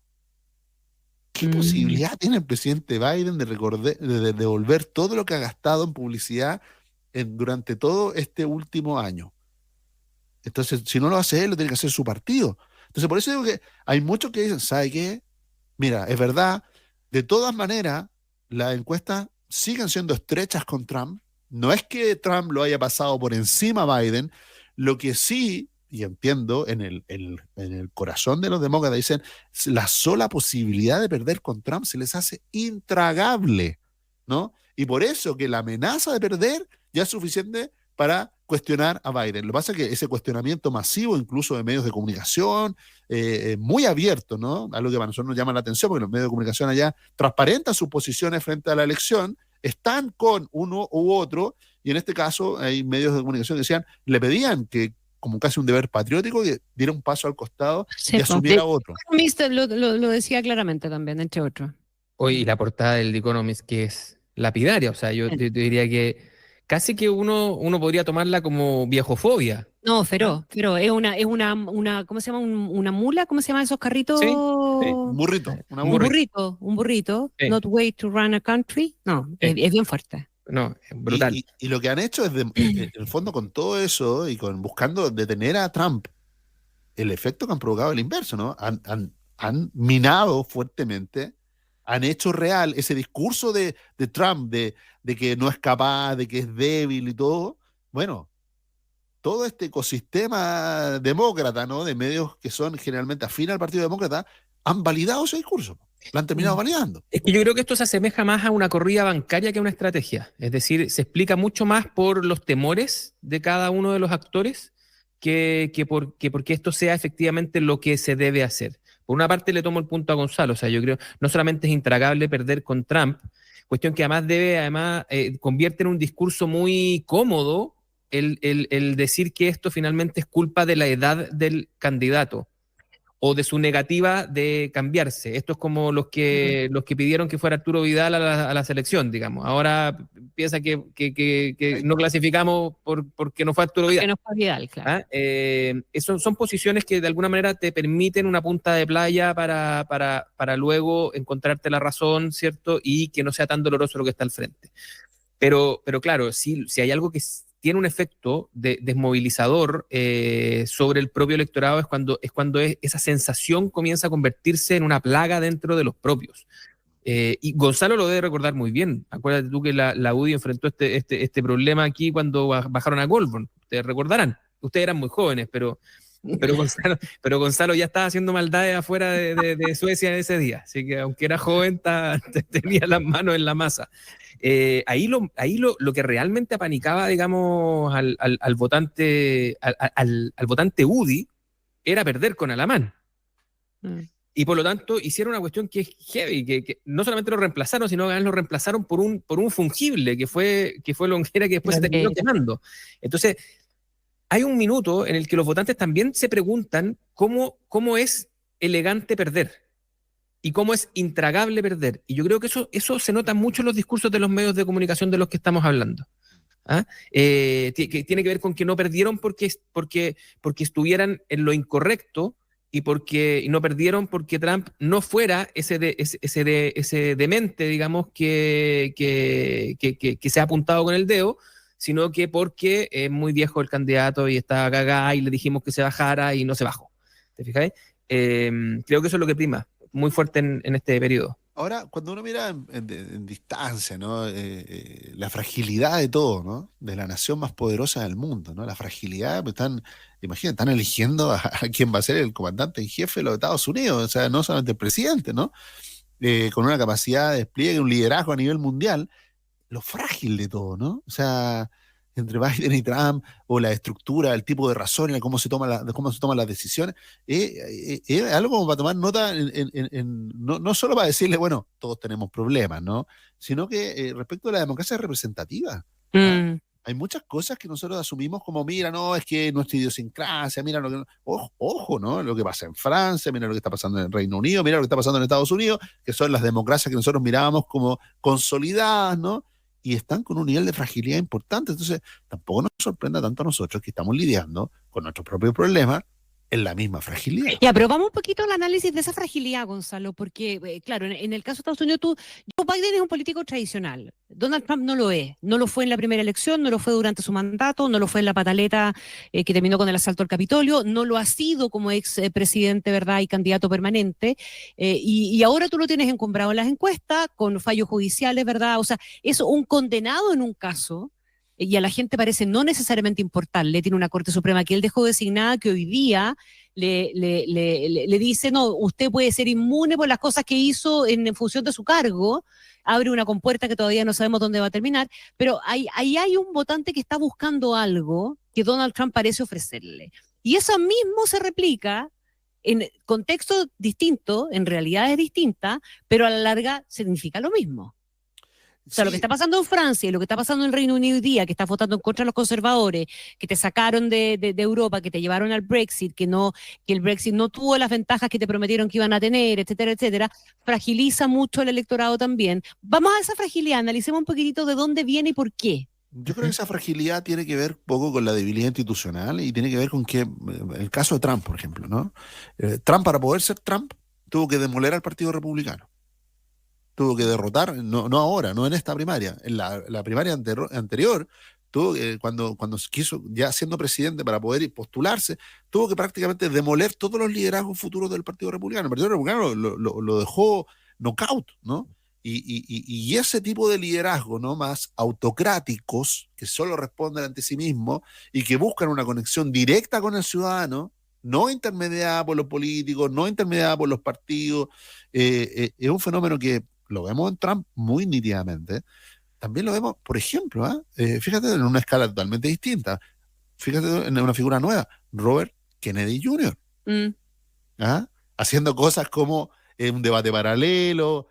¿Qué posibilidad tiene el presidente Biden de devolver todo lo que ha gastado en publicidad durante todo este último año? Entonces, si no lo hace él, lo tiene que hacer su partido. Entonces, por eso digo que hay muchos que dicen, ¿sabe qué? Mira, es verdad, de todas maneras, las encuestas siguen siendo estrechas con Trump. No es que Trump lo haya pasado por encima a Biden, lo que sí, y entiendo, en el corazón de los demócratas dicen, la sola posibilidad de perder con Trump se les hace intragable, ¿no? Y por eso que la amenaza de perder ya es suficiente para cuestionar a Biden. Lo que pasa es que ese cuestionamiento masivo, incluso de medios de comunicación, muy abierto, ¿no? Algo que para nosotros nos llama la atención, porque los medios de comunicación allá transparentan sus posiciones frente a la elección, están con uno u otro, y en este caso hay medios de comunicación que decían, le pedían que, como casi un deber patriótico, que diera un paso al costado y asumiera otro. Lo decía claramente también, entre otros. Hoy, y la portada del The Economist, que es lapidaria, o sea, yo te diría que casi que uno podría tomarla como viejofobia. No, feroz. Es una, ¿cómo se llama? Una mula, ¿cómo se llaman esos carritos? Sí, un burrito. Un burrito. Sí. Not way to run a country. No, es bien fuerte. No, es brutal. Y lo que han hecho es, en el fondo, con todo eso y buscando detener a Trump, el efecto que han provocado el inverso, ¿no? Han minado fuertemente, han hecho real ese discurso de Trump de que no es capaz, de que es débil y todo. Bueno, todo este ecosistema demócrata, ¿no? De medios que son generalmente afines al Partido Demócrata, han validado ese discurso. Lo han terminado validando. Es que yo creo que esto se asemeja más a una corrida bancaria que a una estrategia. Es decir, se explica mucho más por los temores de cada uno de los actores que porque esto sea efectivamente lo que se debe hacer. Por una parte le tomo el punto a Gonzalo, o sea, yo creo no solamente es intragable perder con Trump, cuestión que además convierte en un discurso muy cómodo el decir que esto finalmente es culpa de la edad del candidato o de su negativa de cambiarse. Esto es como los que pidieron que fuera Arturo Vidal a la selección, digamos. Ahora piensa que no clasificamos porque no fue Arturo Vidal. Porque no fue Vidal, claro. Son posiciones que de alguna manera te permiten una punta de playa para luego encontrarte la razón, ¿cierto? Y que no sea tan doloroso lo que está al frente. Pero claro, si hay algo que tiene un efecto desmovilizador sobre el propio electorado es cuando esa sensación comienza a convertirse en una plaga dentro de los propios. Y Gonzalo lo debe recordar muy bien. Acuérdate tú que la UDI enfrentó este problema aquí cuando bajaron a Goldberg. Ustedes recordarán. Ustedes eran muy jóvenes, pero Pero Gonzalo ya estaba haciendo maldades afuera de Suecia ese día, así que aunque era joven, tenía las manos en la masa. Ahí lo que realmente apanicaba, digamos, al votante UDI era perder con Alamán. Y por lo tanto hicieron una cuestión que es heavy, que no solamente lo reemplazaron, sino que lo reemplazaron por un fungible, que fue Longueira, que después se terminó quemando. Entonces, hay un minuto en el que los votantes también se preguntan cómo es elegante perder y cómo es intragable perder. Y yo creo que eso se nota mucho en los discursos de los medios de comunicación de los que estamos hablando. Que tiene que ver con que no perdieron porque estuvieran en lo incorrecto y no perdieron porque Trump no fuera ese demente, digamos, que se ha apuntado con el dedo, sino que porque es muy viejo el candidato y está cagada y le dijimos que se bajara y no se bajó. ¿Te fijáis? Creo que eso es lo que prima muy fuerte en este periodo. Ahora, cuando uno mira en distancia, ¿no? La fragilidad de todo, ¿no? De la nación más poderosa del mundo, ¿no? La fragilidad, imagínate, están eligiendo a quién va a ser el comandante en jefe de los Estados Unidos, o sea, no solamente el presidente, ¿no? Con una capacidad de despliegue, un liderazgo a nivel mundial, lo frágil de todo, ¿no? O sea, entre Biden y Trump, o la estructura, el tipo de razón, cómo se toman las decisiones, es algo como para tomar nota, no solo para decirle, bueno, todos tenemos problemas, ¿no? Sino que respecto a la democracia representativa, hay muchas cosas que nosotros asumimos como, mira, no, es que nuestra idiosincrasia, mira lo que... Ojo, ¿no? Lo que pasa en Francia, mira lo que está pasando en el Reino Unido, mira lo que está pasando en Estados Unidos, que son las democracias que nosotros mirábamos como consolidadas, ¿no? Y están con un nivel de fragilidad importante. Entonces, tampoco nos sorprenda tanto a nosotros que estamos lidiando con nuestros propios problemas en la misma fragilidad. Ya, pero vamos un poquito al análisis de esa fragilidad, Gonzalo, porque, claro, en el caso de Estados Unidos, Joe Biden es un político tradicional. Donald Trump no lo es. No lo fue en la primera elección, no lo fue durante su mandato, no lo fue en la pataleta que terminó con el asalto al Capitolio, no lo ha sido como ex presidente, ¿verdad? Y candidato permanente. Y ahora tú lo tienes encumbrado en las encuestas, con fallos judiciales, ¿verdad? O sea, es un condenado en un caso. Y a la gente parece no necesariamente importarle, tiene una Corte Suprema que él dejó designada que hoy día le dice, no, usted puede ser inmune por las cosas que hizo en función de su cargo, abre una compuerta que todavía no sabemos dónde va a terminar, pero ahí hay un votante que está buscando algo que Donald Trump parece ofrecerle. Y eso mismo se replica en contextos distintos, en realidades distintas, pero a la larga significa lo mismo. O sea, lo que está pasando en Francia y lo que está pasando en el Reino Unido hoy día, que está votando en contra de los conservadores, que te sacaron de Europa, que te llevaron al Brexit, que el Brexit no tuvo las ventajas que te prometieron que iban a tener, etcétera, etcétera, fragiliza mucho el electorado también. Vamos a esa fragilidad, analicemos un poquitito de dónde viene y por qué. Yo creo que esa fragilidad tiene que ver poco con la debilidad institucional y tiene que ver con que, el caso de Trump, por ejemplo, ¿no? Trump, para poder ser Trump, tuvo que demoler al Partido Republicano. Tuvo que derrotar, no ahora, no en esta primaria, en la primaria anterior, tuvo cuando quiso, ya siendo presidente para poder postularse, tuvo que prácticamente demoler todos los liderazgos futuros del Partido Republicano. El Partido Republicano lo dejó knockout, ¿no? Y ese tipo de liderazgo, ¿no? Más autocráticos, que solo responden ante sí mismos y que buscan una conexión directa con el ciudadano, no intermediada por los políticos, no intermediada por los partidos, es un fenómeno que lo vemos en Trump muy nítidamente. También lo vemos, por ejemplo, fíjate en una escala totalmente distinta. Fíjate en una figura nueva, Robert Kennedy Jr. Haciendo cosas como un debate paralelo,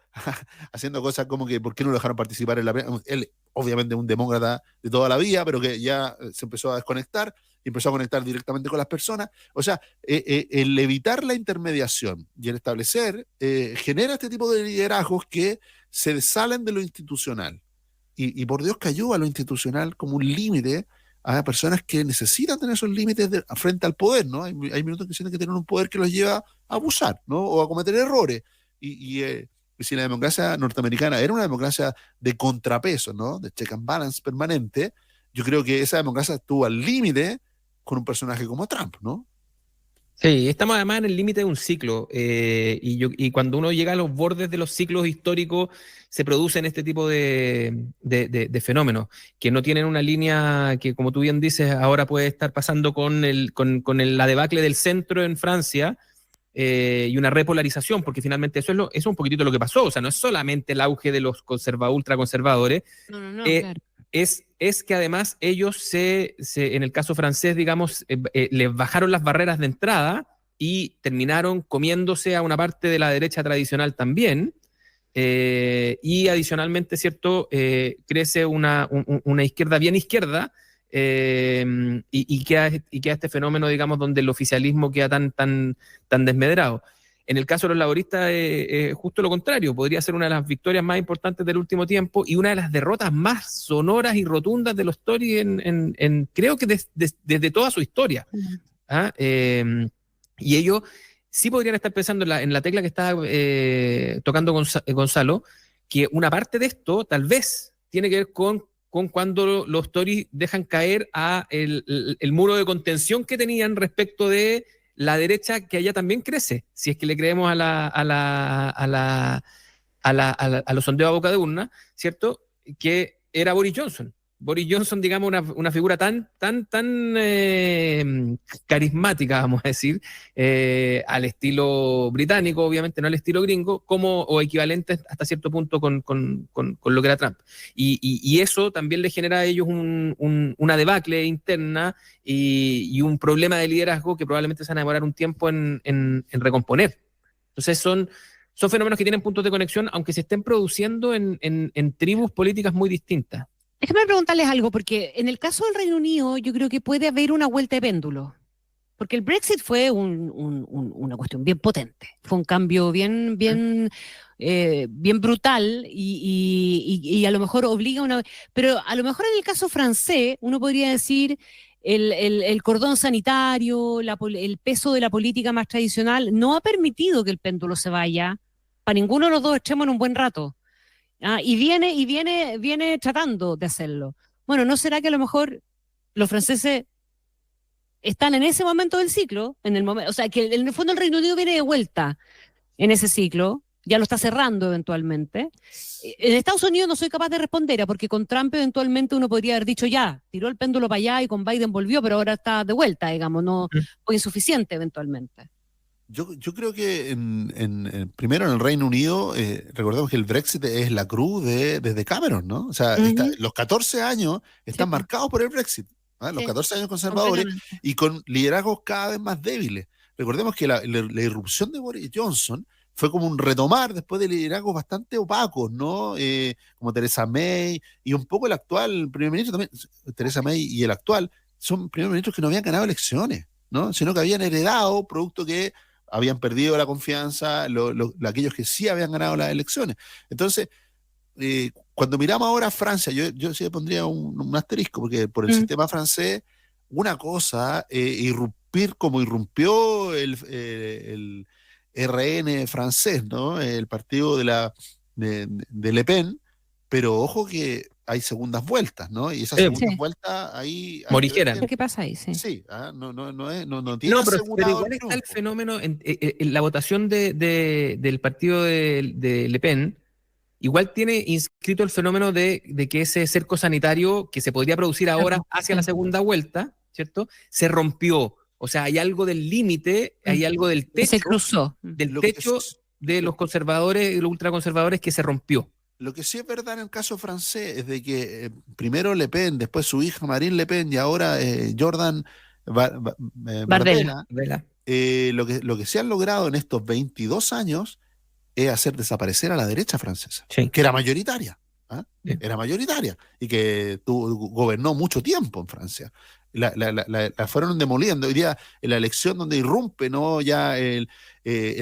haciendo cosas como que ¿por qué no lo dejaron participar en la... Él, obviamente, un demócrata de toda la vida, pero que ya se empezó a desconectar y empezó a conectar directamente con las personas. O sea, el evitar la intermediación y el establecer genera este tipo de liderazgos que se salen de lo institucional. Y por Dios que ayuda a lo institucional como un límite a personas que necesitan tener esos límites frente al poder, ¿no? Hay minutos que tienen que tener un poder que los lleva a abusar, ¿no? O a cometer errores. Y si la democracia norteamericana era una democracia de contrapeso, ¿no? De check and balance permanente, yo creo que esa democracia estuvo al límite con un personaje como Trump, ¿no? Sí, estamos además en el límite de un ciclo y cuando uno llega a los bordes de los ciclos históricos se producen este tipo de fenómenos que no tienen una línea que, como tú bien dices, ahora puede estar pasando con la debacle del centro en Francia y una repolarización, porque finalmente eso es un poquitito lo que pasó. O sea, no es solamente el auge de los ultraconservadores, No, claro. es que además ellos en el caso francés, digamos, les bajaron las barreras de entrada y terminaron comiéndose a una parte de la derecha tradicional también. Y adicionalmente, ¿cierto? Crece una izquierda bien izquierda y queda este fenómeno, digamos, donde el oficialismo queda tan desmedrado. En el caso de los laboristas, justo lo contrario, podría ser una de las victorias más importantes del último tiempo y una de las derrotas más sonoras y rotundas de los Tories creo que desde toda su historia. ¿Ah? Y ellos sí podrían estar pensando en la tecla que estaba tocando Gonzalo, que una parte de esto tal vez tiene que ver con cuando los Tories dejan caer el muro de contención que tenían respecto de la derecha, que allá también crece, si es que le creemos a los sondeos a boca de urna, ¿cierto? Que era Boris Johnson. Boris Johnson, digamos, una figura tan carismática, vamos a decir, al estilo británico, obviamente no al estilo gringo, o equivalente hasta cierto punto con lo que era Trump. Y eso también le genera a ellos una debacle interna y un problema de liderazgo que probablemente se van a demorar un tiempo en recomponer. Entonces son fenómenos que tienen puntos de conexión, aunque se estén produciendo en tribus políticas muy distintas. Déjame preguntarles algo, porque en el caso del Reino Unido yo creo que puede haber una vuelta de péndulo, porque el Brexit fue una cuestión bien potente, fue un cambio bien brutal y a lo mejor obliga pero a lo mejor en el caso francés uno podría decir el cordón sanitario, el peso de la política más tradicional no ha permitido que el péndulo se vaya para ninguno de los dos extremos en un buen rato. Y viene tratando de hacerlo. Bueno, ¿no será que a lo mejor los franceses están en ese momento del ciclo? O sea, que en el fondo el Reino Unido viene de vuelta en ese ciclo, ya lo está cerrando eventualmente. En Estados Unidos no soy capaz de responder, porque con Trump eventualmente uno podría haber dicho ya, tiró el péndulo para allá y con Biden volvió, pero ahora está de vuelta, digamos, no fue insuficiente eventualmente. Yo creo que primero en el Reino Unido, recordemos que el Brexit es la cruz desde Cameron, ¿no? O sea, los 14 años están marcados por el Brexit, ¿eh? Los 14 años conservadores y con liderazgos cada vez más débiles. Recordemos que la irrupción de Boris Johnson fue como un retomar después de liderazgos bastante opacos, ¿no? Como Theresa May y un poco el actual primer ministro también. Theresa May y el actual son primeros ministros que no habían ganado elecciones, ¿no? Sino que habían heredado producto que habían perdido la confianza, aquellos que sí habían ganado las elecciones. Entonces, cuando miramos ahora a Francia, yo sí le pondría un asterisco, porque por el sistema francés, una cosa, irrumpir como irrumpió el RN francés, ¿no? El partido de Le Pen, pero ojo que hay segundas vueltas, ¿no? Y esas segundas vueltas ahí... Morigeran. ¿Qué pasa ahí? Sí, no tiene pero igual está el fenómeno en la votación del partido de Le Pen, igual tiene inscrito el fenómeno de que ese cerco sanitario que se podría producir ahora hacia la segunda vuelta, ¿cierto? Se rompió. O sea, hay algo del límite, hay algo del techo. Se cruzó. Del techo de los conservadores y los ultraconservadores que se rompió. Lo que sí es verdad en el caso francés es de que primero Le Pen, después su hija Marine Le Pen y ahora Jordan Bardella, lo que se han logrado en estos 22 años es hacer desaparecer a la derecha francesa, que era mayoritaria, era mayoritaria y que gobernó mucho tiempo en Francia. La fueron demoliendo. Hoy día en la elección donde irrumpe, ¿no? Ya el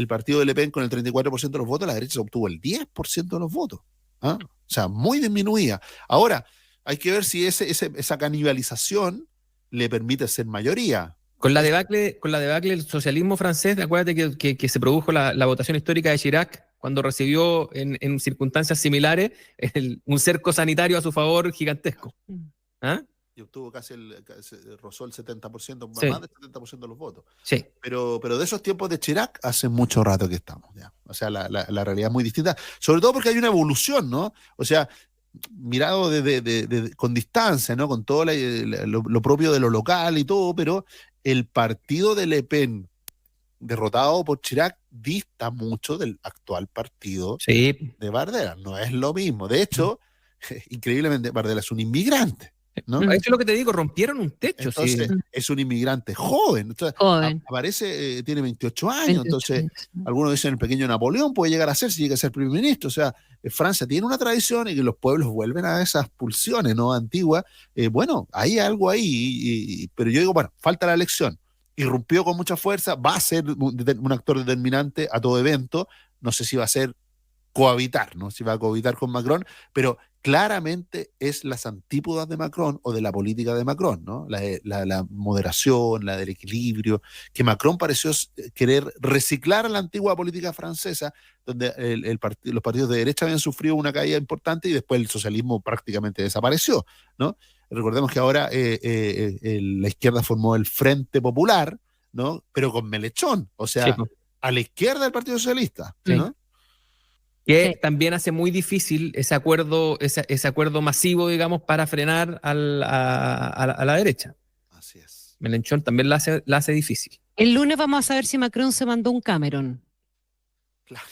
partido de Le Pen con el 34% de los votos, la derecha obtuvo el 10% de los votos. O sea, muy disminuida. Ahora, hay que ver si esa canibalización le permite ser mayoría. Con la debacle del socialismo francés, acuérdate que se produjo la votación histórica de Chirac cuando recibió en circunstancias similares un cerco sanitario a su favor gigantesco. Y obtuvo rozó el 70%, Sí. más del 70% de los votos. Sí. Pero de esos tiempos de Chirac, hace mucho rato que estamos, ya. O sea, la realidad es muy distinta, sobre todo porque hay una evolución, ¿no? O sea, mirado con distancia, ¿no? Con todo lo propio de lo local y todo, pero el partido de Le Pen, derrotado por Chirac, dista mucho del actual partido de Bardella. No es lo mismo. De hecho, increíblemente, Bardella es un inmigrante, ¿no? Eso es lo que te digo, rompieron un techo. Entonces, es un inmigrante joven. Entonces, aparece, tiene 28 años. Entonces, algunos dicen el pequeño Napoleón puede llegar a ser si llega a ser primer ministro. O sea, Francia tiene una tradición y que los pueblos vuelven a esas pulsiones, ¿no? Antiguas. Bueno, hay algo ahí. Pero yo digo, bueno, falta la elección. Irrumpió con mucha fuerza, va a ser un actor determinante a todo evento. No sé si va a ser cohabitar, ¿no? Si va a cohabitar con Macron, pero claramente es las antípodas de Macron o de la política de Macron, ¿no? La moderación, la del equilibrio, que Macron pareció querer reciclar a la antigua política francesa, donde los partidos de derecha habían sufrido una caída importante y después el socialismo prácticamente desapareció, ¿no? Recordemos que ahora la izquierda formó el Frente Popular, ¿no? Pero con Melechón, o sea, a la izquierda del Partido Socialista, ¿no? Que también hace muy difícil ese acuerdo masivo, digamos, para frenar a la derecha. Así es. Melechón también la hace difícil. El lunes vamos a saber si Macron se mandó un Cameron. Claro.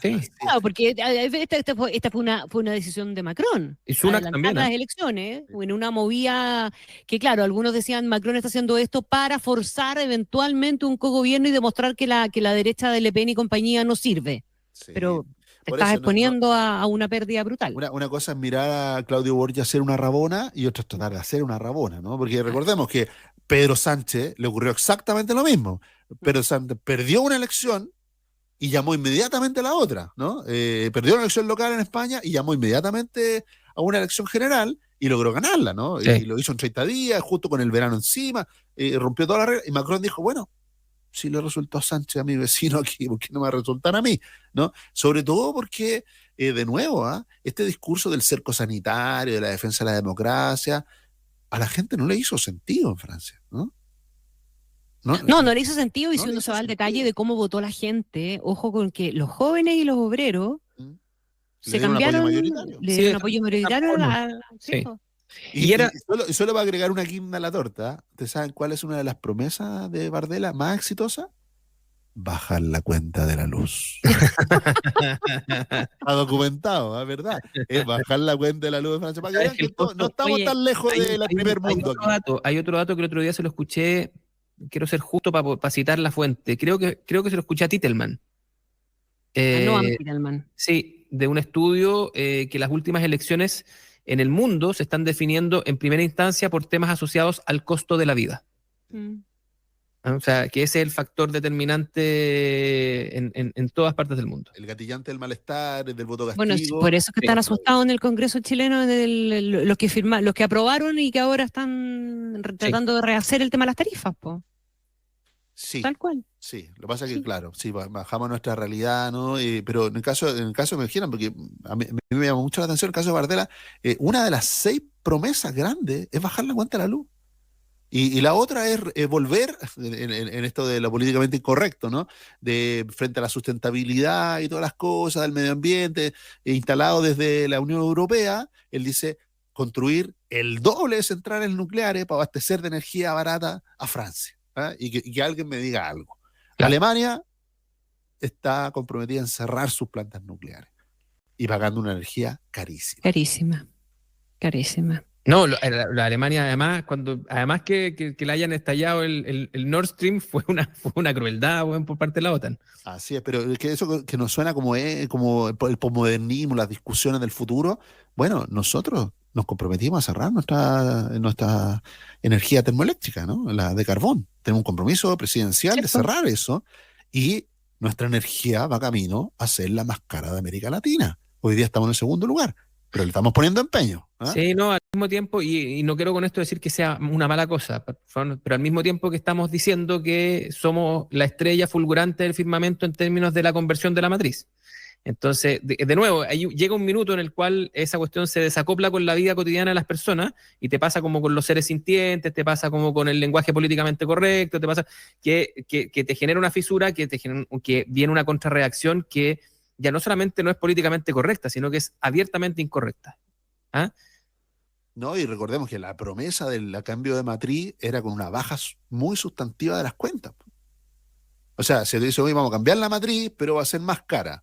Sí. Claro, porque esta fue una decisión de Macron. Y Sunak adelantar también, las elecciones, en una movida que, claro, algunos decían Macron está haciendo esto para forzar eventualmente un cogobierno y demostrar que la derecha de Le Pen y compañía no sirve. Sí. Pero te Por estás eso, exponiendo a una pérdida brutal. Una cosa es mirar a Claudio Borgia hacer una rabona y otra es tratar de hacer una rabona, ¿no? Porque recordemos que Pedro Sánchez le ocurrió exactamente lo mismo. Pedro Sánchez perdió una elección y llamó inmediatamente a la otra, ¿no? Perdió una elección local en España y llamó inmediatamente a una elección general y logró ganarla, ¿no? Sí. Y lo hizo en 30 días, justo con el verano encima, rompió toda la regla y Macron dijo, bueno, si le resultó a Sánchez, a mi vecino aquí, ¿por qué no me va a resultar a mí? ¿No? Sobre todo porque, de nuevo, este discurso del cerco sanitario, de la defensa de la democracia, a la gente no le hizo sentido en Francia, ¿no? No le hizo sentido, y no si le uno hizo se va al sentido. detalle de cómo votó la gente, ojo con que los jóvenes y los obreros se dieron un apoyo cambiaron, mayoritario. le dieron apoyo mayoritario Sí. Y solo va a agregar una guinda a la torta. ¿Ustedes saben cuál es una de las promesas de Bardella más exitosa? Bajar la cuenta de la luz. Está documentado, ¿es verdad? Es bajar la cuenta de la luz de Francia. Para que vean que no estamos tan lejos del primer mundo. Hay otro dato que el otro día se lo escuché, quiero ser justo para citar la fuente, creo que se lo escuché a Titelman. No a Titelman. Sí, de un estudio que las últimas elecciones en el mundo se están definiendo en primera instancia por temas asociados al costo de la vida. O sea, que ese es el factor determinante en todas partes del mundo. El gatillante del malestar, del voto castigo. Bueno, por eso es que están asustados en el Congreso chileno los que aprobaron y que ahora están tratando de rehacer el tema de las tarifas, po. Sí. Tal cual. Sí, lo que pasa es que, claro, sí, bajamos nuestra realidad, ¿no? Pero en el caso me dijeron, porque a mí me llamó mucho la atención el caso de Bardella, una de las 6 promesas grandes es bajar la cuenta de la luz. Y la otra es volver en esto de lo políticamente incorrecto, ¿no? Frente a la sustentabilidad y todas las cosas del medio ambiente, instalado desde la Unión Europea, él dice construir el doble de centrales nucleares para abastecer de energía barata a Francia. Y que alguien me diga algo. Claro. Alemania está comprometida en cerrar sus plantas nucleares y pagando una energía carísima. Carísima. No, la Alemania además que le hayan estallado el Nord Stream fue una crueldad, bueno, por parte de la OTAN. Así es, pero es que eso que nos suena como el posmodernismo, las discusiones del futuro, bueno, nosotros nos comprometimos a cerrar nuestra energía termoeléctrica, ¿no? La de carbón. Tenemos un compromiso presidencial de cerrar eso y nuestra energía va camino a ser la más cara de América Latina. Hoy día estamos en el segundo lugar, pero le estamos poniendo empeño. Sí, no, al mismo tiempo, y no quiero con esto decir que sea una mala cosa, pero al mismo tiempo que estamos diciendo que somos la estrella fulgurante del firmamento en términos de la conversión de la matriz. Entonces, de nuevo, ahí llega un minuto en el cual esa cuestión se desacopla con la vida cotidiana de las personas y te pasa como con los seres sintientes, te pasa como con el lenguaje políticamente correcto, te pasa que te genera una fisura, que viene una contrarreacción que ya no solamente no es políticamente correcta, sino que es abiertamente incorrecta. ¿Ah? No, y recordemos que la promesa del cambio de matriz era con una baja muy sustantiva de las cuentas. O sea, se dice, hoy vamos a cambiar la matriz, pero va a ser más cara.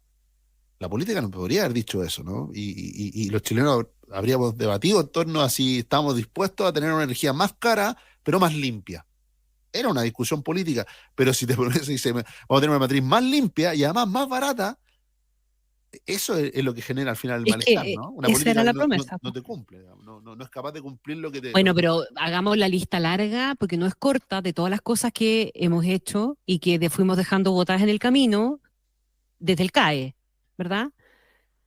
La política no podría haber dicho eso, ¿no? Y los chilenos habríamos debatido en torno a si estamos dispuestos a tener una energía más cara, pero más limpia. Era una discusión política, pero si te pones y dices, vamos a tener una matriz más limpia y además más barata, eso es lo que genera al final el malestar, ¿no? Una esa política era la que promesa. no te cumple, no es capaz de cumplir lo que te... Bueno, pero hagamos la lista larga, porque no es corta, de todas las cosas que hemos hecho y que fuimos dejando botadas en el camino desde el CAE, ¿verdad?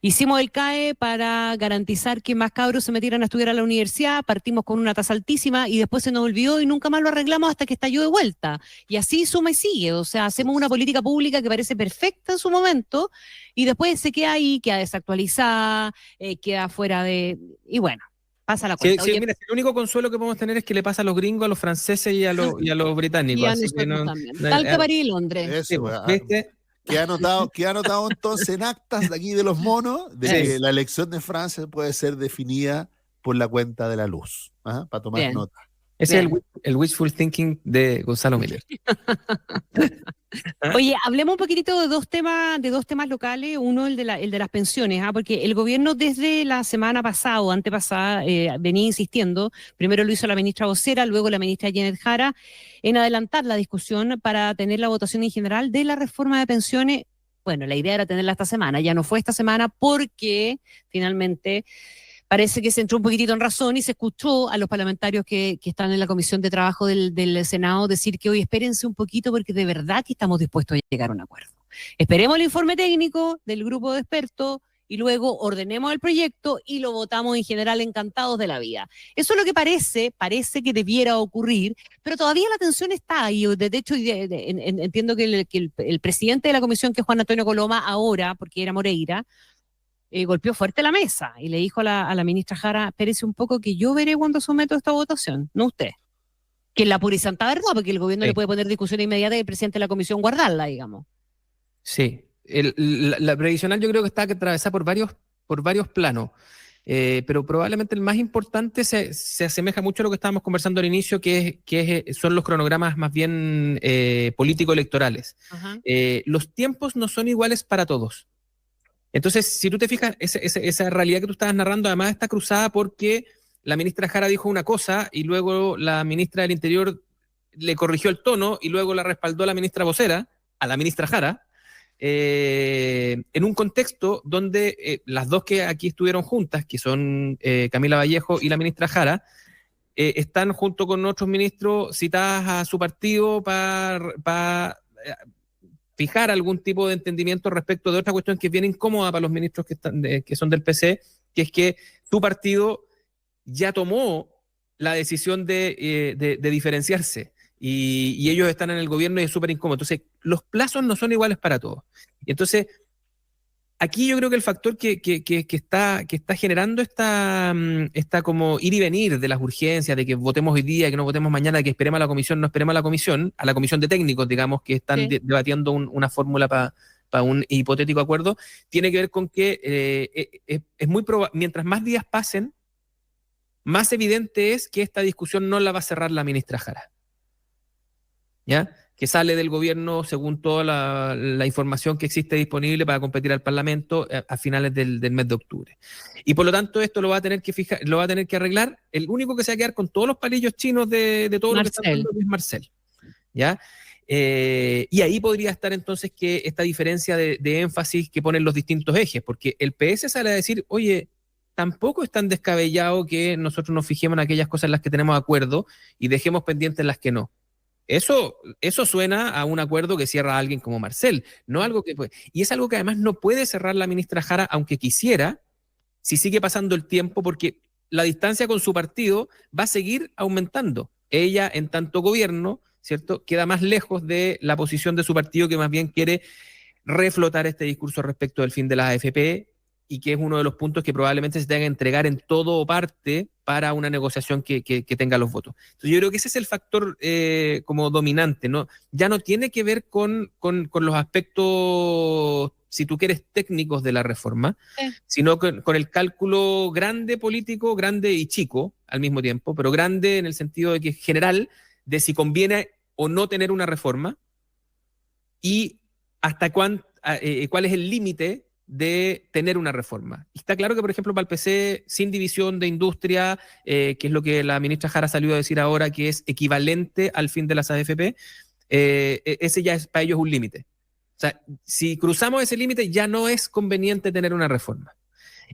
Hicimos el CAE para garantizar que más cabros se metieran a estudiar a la universidad, partimos con una tasa altísima y después se nos olvidó y nunca más lo arreglamos hasta que estalló de vuelta. Y así suma y sigue, o sea, hacemos una política pública que parece perfecta en su momento y después se queda ahí, queda desactualizada, queda fuera de... Y bueno, pasa la cuenta. Sí, Oye, mira, el único consuelo que podemos tener es que le pasa a los gringos, a los franceses y a los británicos. y a Así que nosotros no, también. Talca, París y Londres. Eso, sí, pues, ¿viste? queda anotado entonces en actas de aquí de los monos de que la elección de Francia puede ser definida por la cuenta de la luz, para tomar Bien. nota. Ese es Bien. el wishful thinking de Gonzalo Miller. Oye, hablemos un poquitito de dos temas locales. Uno, el de las pensiones, porque el gobierno desde la semana pasada o antepasada venía insistiendo, primero lo hizo la ministra vocera, luego la ministra Janet Jara, en adelantar la discusión para tener la votación en general de la reforma de pensiones. Bueno, la idea era tenerla esta semana, ya no fue esta semana porque finalmente parece que se entró un poquitito en razón y se escuchó a los parlamentarios que están en la Comisión de Trabajo del Senado decir que hoy espérense un poquito porque de verdad que estamos dispuestos a llegar a un acuerdo. Esperemos el informe técnico del grupo de expertos y luego ordenemos el proyecto y lo votamos en general encantados de la vida. Eso es lo que parece que debiera ocurrir, pero todavía la tensión está ahí. De hecho, entiendo que el presidente de la comisión, que es Juan Antonio Coloma, ahora, porque era Moreira, golpeó fuerte la mesa y le dijo a la ministra Jara, espérese un poco que yo veré cuando someto esta votación, no usted. Que es la pura y santa verdad, porque el gobierno le puede poner discusión inmediata y el presidente de la comisión guardarla, digamos. Sí, la previsional yo creo que está atravesada por varios planos, pero probablemente el más importante se asemeja mucho a lo que estábamos conversando al inicio, son los cronogramas más bien político-electorales. Los tiempos no son iguales para todos. Entonces, si tú te fijas, esa realidad que tú estabas narrando además está cruzada porque la ministra Jara dijo una cosa y luego la ministra del Interior le corrigió el tono y luego la respaldó la ministra vocera, a la ministra Jara, en un contexto donde las dos que aquí estuvieron juntas, que son Camila Vallejo y la ministra Jara, están junto con otros ministros citadas a su partido para fijar algún tipo de entendimiento respecto de otra cuestión que es bien incómoda para los ministros que son del PC, que es que su partido ya tomó la decisión de diferenciarse y ellos están en el gobierno y es súper incómodo. Entonces, los plazos no son iguales para todos. Y entonces, aquí yo creo que el factor que está generando esta como ir y venir de las urgencias, de que votemos hoy día, que no votemos mañana, que esperemos a la comisión, no esperemos a la comisión de técnicos, digamos, que están debatiendo una fórmula para un hipotético acuerdo, tiene que ver con que es muy probable, mientras más días pasen, más evidente es que esta discusión no la va a cerrar la ministra Jara. ¿Ya? Que sale del gobierno según toda la información que existe disponible para competir al Parlamento a finales del mes de octubre. Y por lo tanto esto lo va a tener que arreglar. El único que se va a quedar con todos los palillos chinos de todo lo que está haciendo es Marcel. ¿Ya? Y ahí podría estar entonces que esta diferencia de énfasis que ponen los distintos ejes, porque el PS sale a decir, oye, tampoco es tan descabellado que nosotros nos fijemos en aquellas cosas en las que tenemos acuerdo y dejemos pendientes las que no. Eso suena a un acuerdo que cierra a alguien como Marcel, no algo que y es algo que además no puede cerrar la ministra Jara, aunque quisiera, si sigue pasando el tiempo, porque la distancia con su partido va a seguir aumentando. Ella, en tanto gobierno, ¿cierto?, queda más lejos de la posición de su partido, que más bien quiere reflotar este discurso respecto del fin de las AFP, y que es uno de los puntos que probablemente se tenga que entregar en todo o parte para una negociación que tenga los votos. Entonces yo creo que ese es el factor como dominante, ¿no? Ya no tiene que ver con los aspectos, si tú quieres, técnicos de la reforma, sino con el cálculo grande político, grande y chico al mismo tiempo, pero grande en el sentido de que es general, de si conviene o no tener una reforma, y hasta cuál es el límite de tener una reforma. Y está claro que, por ejemplo, para el PC, sin división de industria, que es lo que la ministra Jara salió a decir ahora, que es equivalente al fin de las AFP, ese ya es para ellos un límite. O sea, si cruzamos ese límite, ya no es conveniente tener una reforma.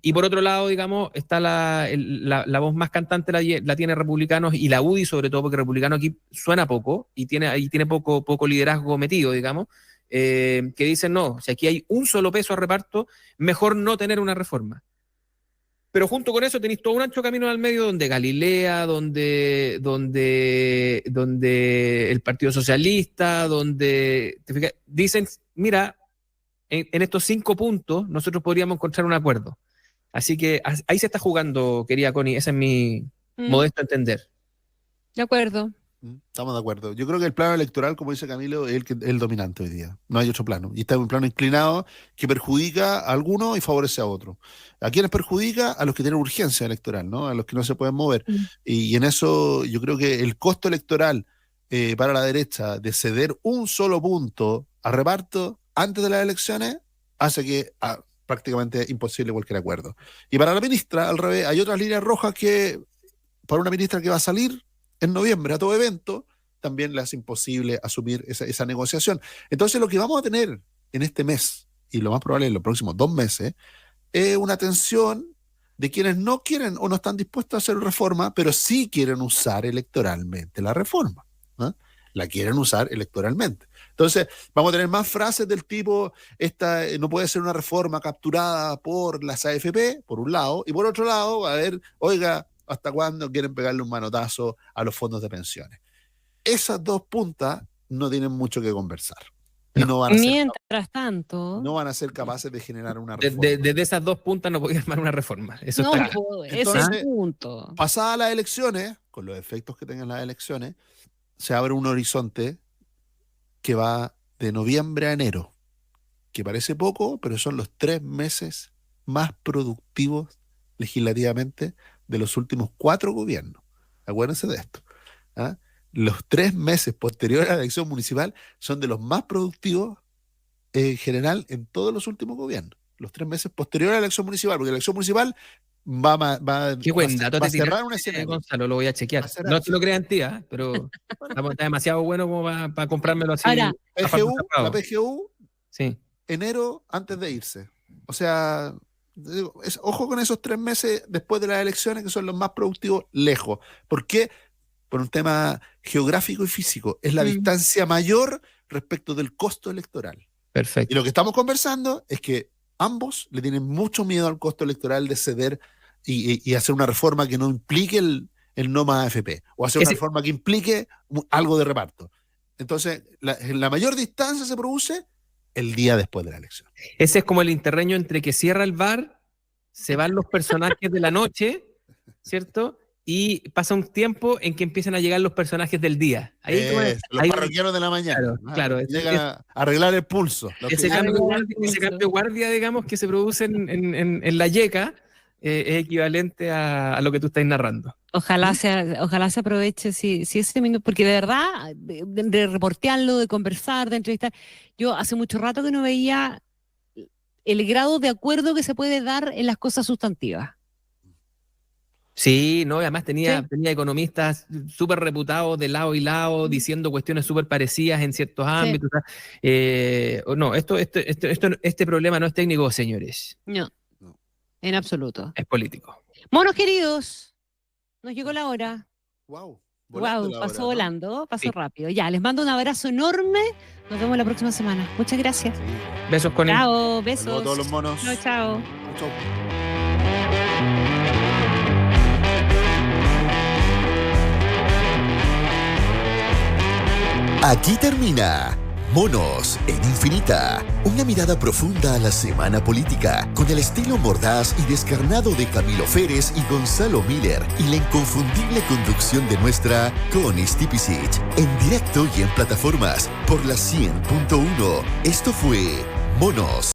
Y por otro lado, digamos, está la voz más cantante la tiene Republicanos, y la UDI sobre todo, porque Republicano aquí suena poco y tiene poco liderazgo metido, digamos, que dicen no, si aquí hay un solo peso a reparto, mejor no tener una reforma. Pero junto con eso tenéis todo un ancho camino al medio, donde Galilea, donde el Partido Socialista, dicen, mira, en estos 5 puntos nosotros podríamos encontrar un acuerdo. Así que ahí se está jugando, querida Connie, ese es mi modesto entender. De acuerdo. Estamos de acuerdo. Yo creo que el plano electoral, como dice Camilo, es el dominante hoy día. No hay otro plano. Y está en un plano inclinado que perjudica a algunos y favorece a otros. ¿A quiénes perjudica? A los que tienen urgencia electoral, ¿no? A los que no se pueden mover. Y en eso yo creo que el costo electoral para la derecha de ceder un solo punto a reparto antes de las elecciones hace que prácticamente imposible cualquier acuerdo. Y para la ministra, al revés, hay otras líneas rojas que, para una ministra que va a salir en noviembre a todo evento, también le hace imposible asumir esa negociación. Entonces lo que vamos a tener en este mes, y lo más probable en los próximos 2 meses, es una tensión de quienes no quieren o no están dispuestos a hacer reforma, pero sí quieren usar electoralmente la reforma, ¿no? La quieren usar electoralmente. Entonces vamos a tener más frases del tipo, esta no puede ser una reforma capturada por las AFP, por un lado, y por otro lado, a ver, oiga, ¿hasta cuándo quieren pegarle un manotazo a los fondos de pensiones? Esas 2 puntas no tienen mucho que conversar. Y no van a Mientras tanto, no van a ser capaces de generar una reforma. Desde esas 2 puntas no podía armar una reforma. Eso no está claro. ese es el punto. Pasadas las elecciones, con los efectos que tengan las elecciones, se abre un horizonte que va de noviembre a enero, que parece poco, pero son los 3 meses más productivos legislativamente de los últimos 4 gobiernos. Acuérdense de esto. Los 3 meses posteriores a la elección municipal son de los más productivos en general en todos los últimos gobiernos. Los 3 meses posteriores a la elección municipal, porque la elección municipal va Qué buen dato a te cerrar una tiraste, escena. Gonzalo, lo voy a chequear. No te lo creas en ti, pero está demasiado bueno como para comprármelo así. Ahora, la PGU, sí. Enero antes de irse. O sea, ojo con esos 3 meses después de las elecciones, que son los más productivos lejos. ¿Por qué? Por un tema geográfico y físico. Es la distancia mayor respecto del costo electoral. Perfecto. Y lo que estamos conversando es que ambos le tienen mucho miedo al costo electoral de ceder y hacer una reforma que no implique el no más AFP, o hacer una reforma que implique algo de reparto. Entonces, la mayor distancia se produce el día después de la elección. Ese es como el interreño entre que cierra el bar, se van los personajes de la noche, ¿cierto? Y pasa un tiempo en que empiezan a llegar los personajes del día. Los parroquianos de la mañana. Claro, llegan a arreglar el pulso. Ese cambio de guardia, digamos, que se produce en la yeca, es equivalente a lo que tú estás narrando. Ojalá se aproveche si ese minuto, porque de verdad, de reportearlo, de conversar, de entrevistar, yo hace mucho rato que no veía el grado de acuerdo que se puede dar en las cosas sustantivas. Sí, no, además tenía economistas súper reputados de lado y lado, diciendo cuestiones súper parecidas en ciertos ámbitos. No, este problema no es técnico, señores. No, en absoluto. Es político. Monos queridos, nos llegó la hora. Wow, pasó volando, pasó rápido. Ya, les mando un abrazo enorme. Nos vemos la próxima semana. Muchas gracias. Sí. Besos con él. Chao, besos. Saludos a todos los monos. Chao. Aquí termina Monos en Infinita. Una mirada profunda a la semana política, con el estilo mordaz y descarnado de Camilo Férez y Gonzalo Miller, y la inconfundible conducción de nuestra Connie Stipicic, en directo y en plataformas por la 100.1. Esto fue Monos.